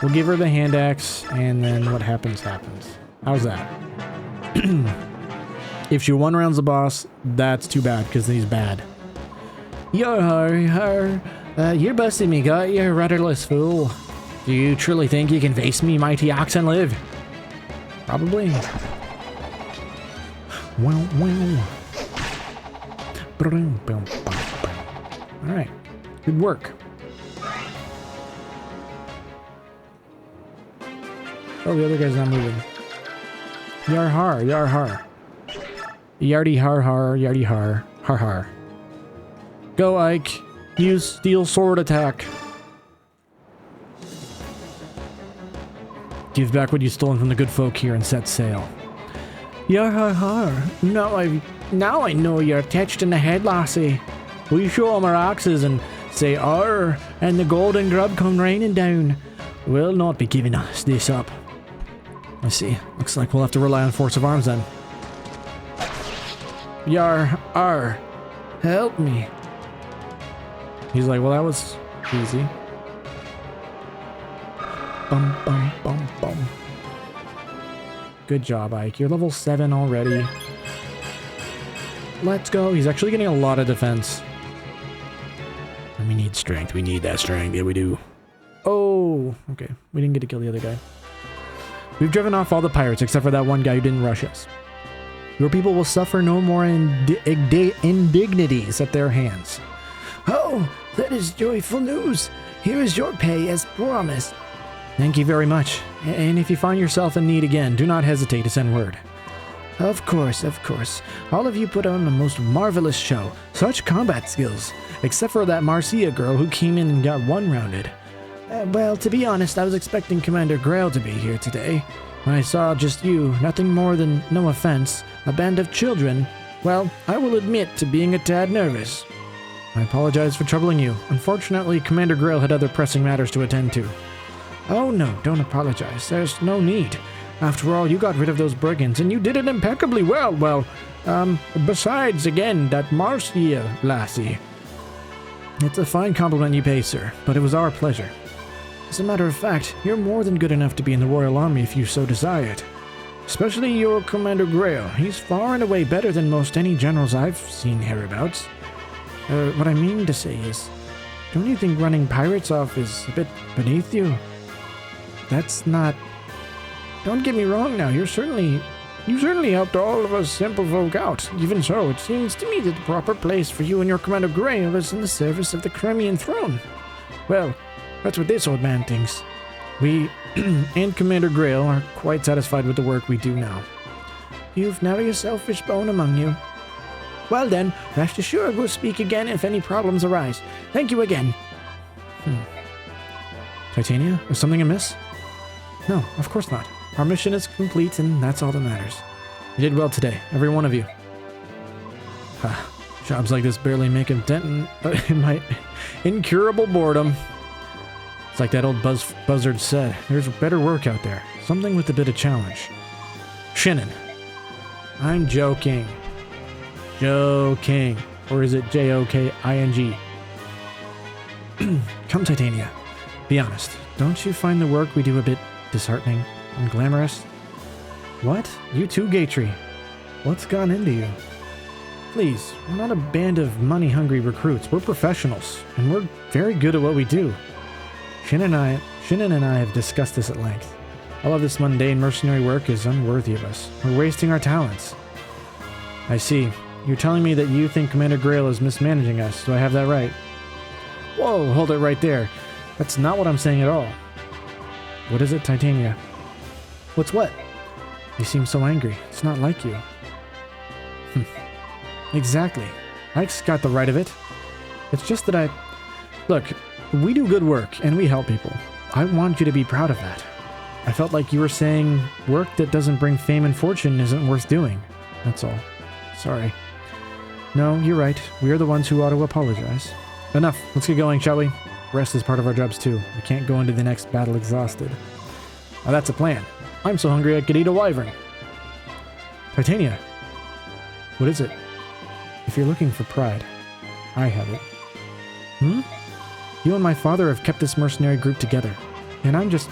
We'll give her the hand axe, and then what happens, happens. How's that? If she one-rounds the boss, that's too bad, because he's bad. You're busting me, gut, you rudderless fool. Do you truly think you can face me, mighty ox, and live? Probably. Wow. Alright. Good work. Oh, the other guy's not moving. Yar har. Yardy har, yardy har. Har. Go, Ike. Use steel sword attack. Give back what you've stolen from the good folk here and set sail. Yar har. Now I know you're attached in the head, lassie. We show 'em our axes and say arr, and the golden grub come raining down. We'll not be giving this up. I see. Looks like we'll have to rely on force of arms then. Yar, arr, help me. He's like, well, that was easy. Bum. Good job, Ike. You're level 7 already. Let's go. He's actually getting a lot of defense. And we need strength. We need that strength. Yeah, we do. Oh, okay. We didn't get to kill the other guy. We've driven off all the pirates except for that one guy who didn't rush us. Your people will suffer no more indignities at their hands. Oh, that is joyful news. Here is your pay as promised. Thank you very much. And if you find yourself in need again, do not hesitate to send word. Of course. All of you put on a most marvelous show. Such combat skills. Except for that Marcia girl who came in and got one-rounded. Well, to be honest, I was expecting Commander Greil to be here today. When I saw just you, nothing more than, no offense, a band of children, well, I will admit to being a tad nervous. I apologize for troubling you. Unfortunately, Commander Greil had other pressing matters to attend to. Oh no, don't apologize. There's no need. After all, you got rid of those brigands, and you did it impeccably well. Besides, again, that Marcia lassie. It's a fine compliment you pay, sir, but it was our pleasure. As a matter of fact, you're more than good enough to be in the Royal Army if you so desire it. Especially your Commander Greil. He's far and away better than most any generals I've seen hereabouts. What I mean to say is, don't you think running pirates off is a bit beneath you? That's not... Don't get me wrong now, you certainly helped all of us simple folk out. Even so, it seems to me that the proper place for you and your Commander Greil is in the service of the Crimean throne. Well, that's what this old man thinks. We and Commander Greil are quite satisfied with the work we do now. You've nary a selfish bone among you. Well then, rest assured we'll speak again if any problems arise. Thank you again. Titania, is something amiss? No, of course not. Our mission is complete and that's all that matters. You did well today, every one of you. Jobs like this barely make a dent in my incurable boredom. It's like that old buzzard said, there's better work out there. Something with a bit of challenge. Shinnin. I'm joking. Joking. Or is it Joking? Come, Titania. Be honest. Don't you find the work we do a bit disheartening and glamorous? What? You too, Gatry? What's gone into you? Please, we're not a band of money-hungry recruits. We're professionals, and we're very good at what we do. Shinnin and I have discussed this at length. All of this mundane mercenary work is unworthy of us. We're wasting our talents. I see. You're telling me that you think Commander Greil is mismanaging us. Do I have that right? Whoa, hold it right there. That's not what I'm saying at all. What is it, Titania? What's what? You seem so angry. It's not like you. Exactly. Ike's got the right of it. It's just that Look, we do good work, and we help people. I want you to be proud of that. I felt like you were saying work that doesn't bring fame and fortune isn't worth doing. That's all. Sorry. No, you're right. We are the ones who ought to apologize. Enough. Let's get going, shall we? rest is part of our jobs too. We can't go into the next battle exhausted. Now that's a plan. I'm so hungry I could eat a wyvern. Titania. What is it? If you're looking for pride, I have it. You and my father have kept this mercenary group together. And I'm just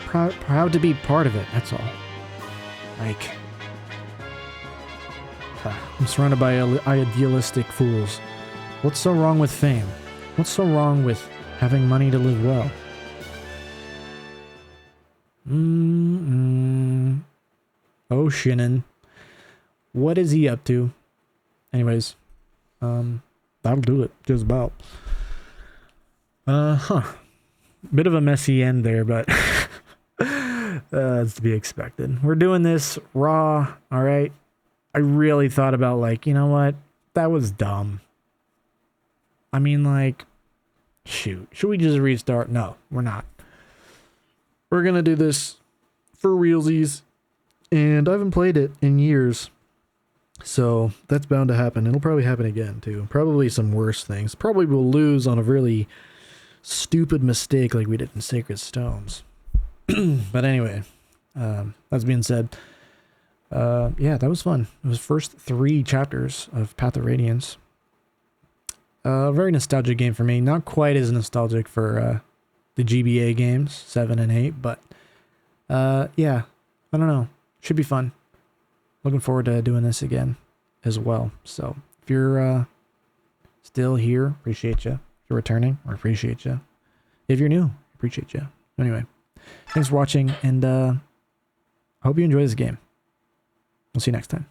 proud to be part of it, that's all. Like... I'm surrounded by idealistic fools. What's so wrong with fame? What's so wrong with having money to live well? Oh, Shinnon. What is he up to? Anyways, that'll do it. Just about. Bit of a messy end there, but that's to be expected. We're doing this raw, alright? I really thought about, like, you know what? That was dumb. I mean, like, shoot. Should we just restart? No, we're not. We're gonna do this for realsies, and I haven't played it in years. So that's bound to happen. It'll probably happen again, too. Probably some worse things. Probably we'll lose on a really stupid mistake like we did in Sacred Stones. But anyway, that's being said, yeah, that was fun. It was first 3 chapters of Path of Radiance. Very nostalgic game for me. Not quite as nostalgic for the GBA games, 7 and 8, but yeah, I don't know. Should be fun. Looking forward to doing this again as well. So if you're still here, appreciate you. If you're returning, I appreciate you. If you're new, appreciate you. Anyway, thanks for watching, and hope you enjoy this game. We'll see you next time.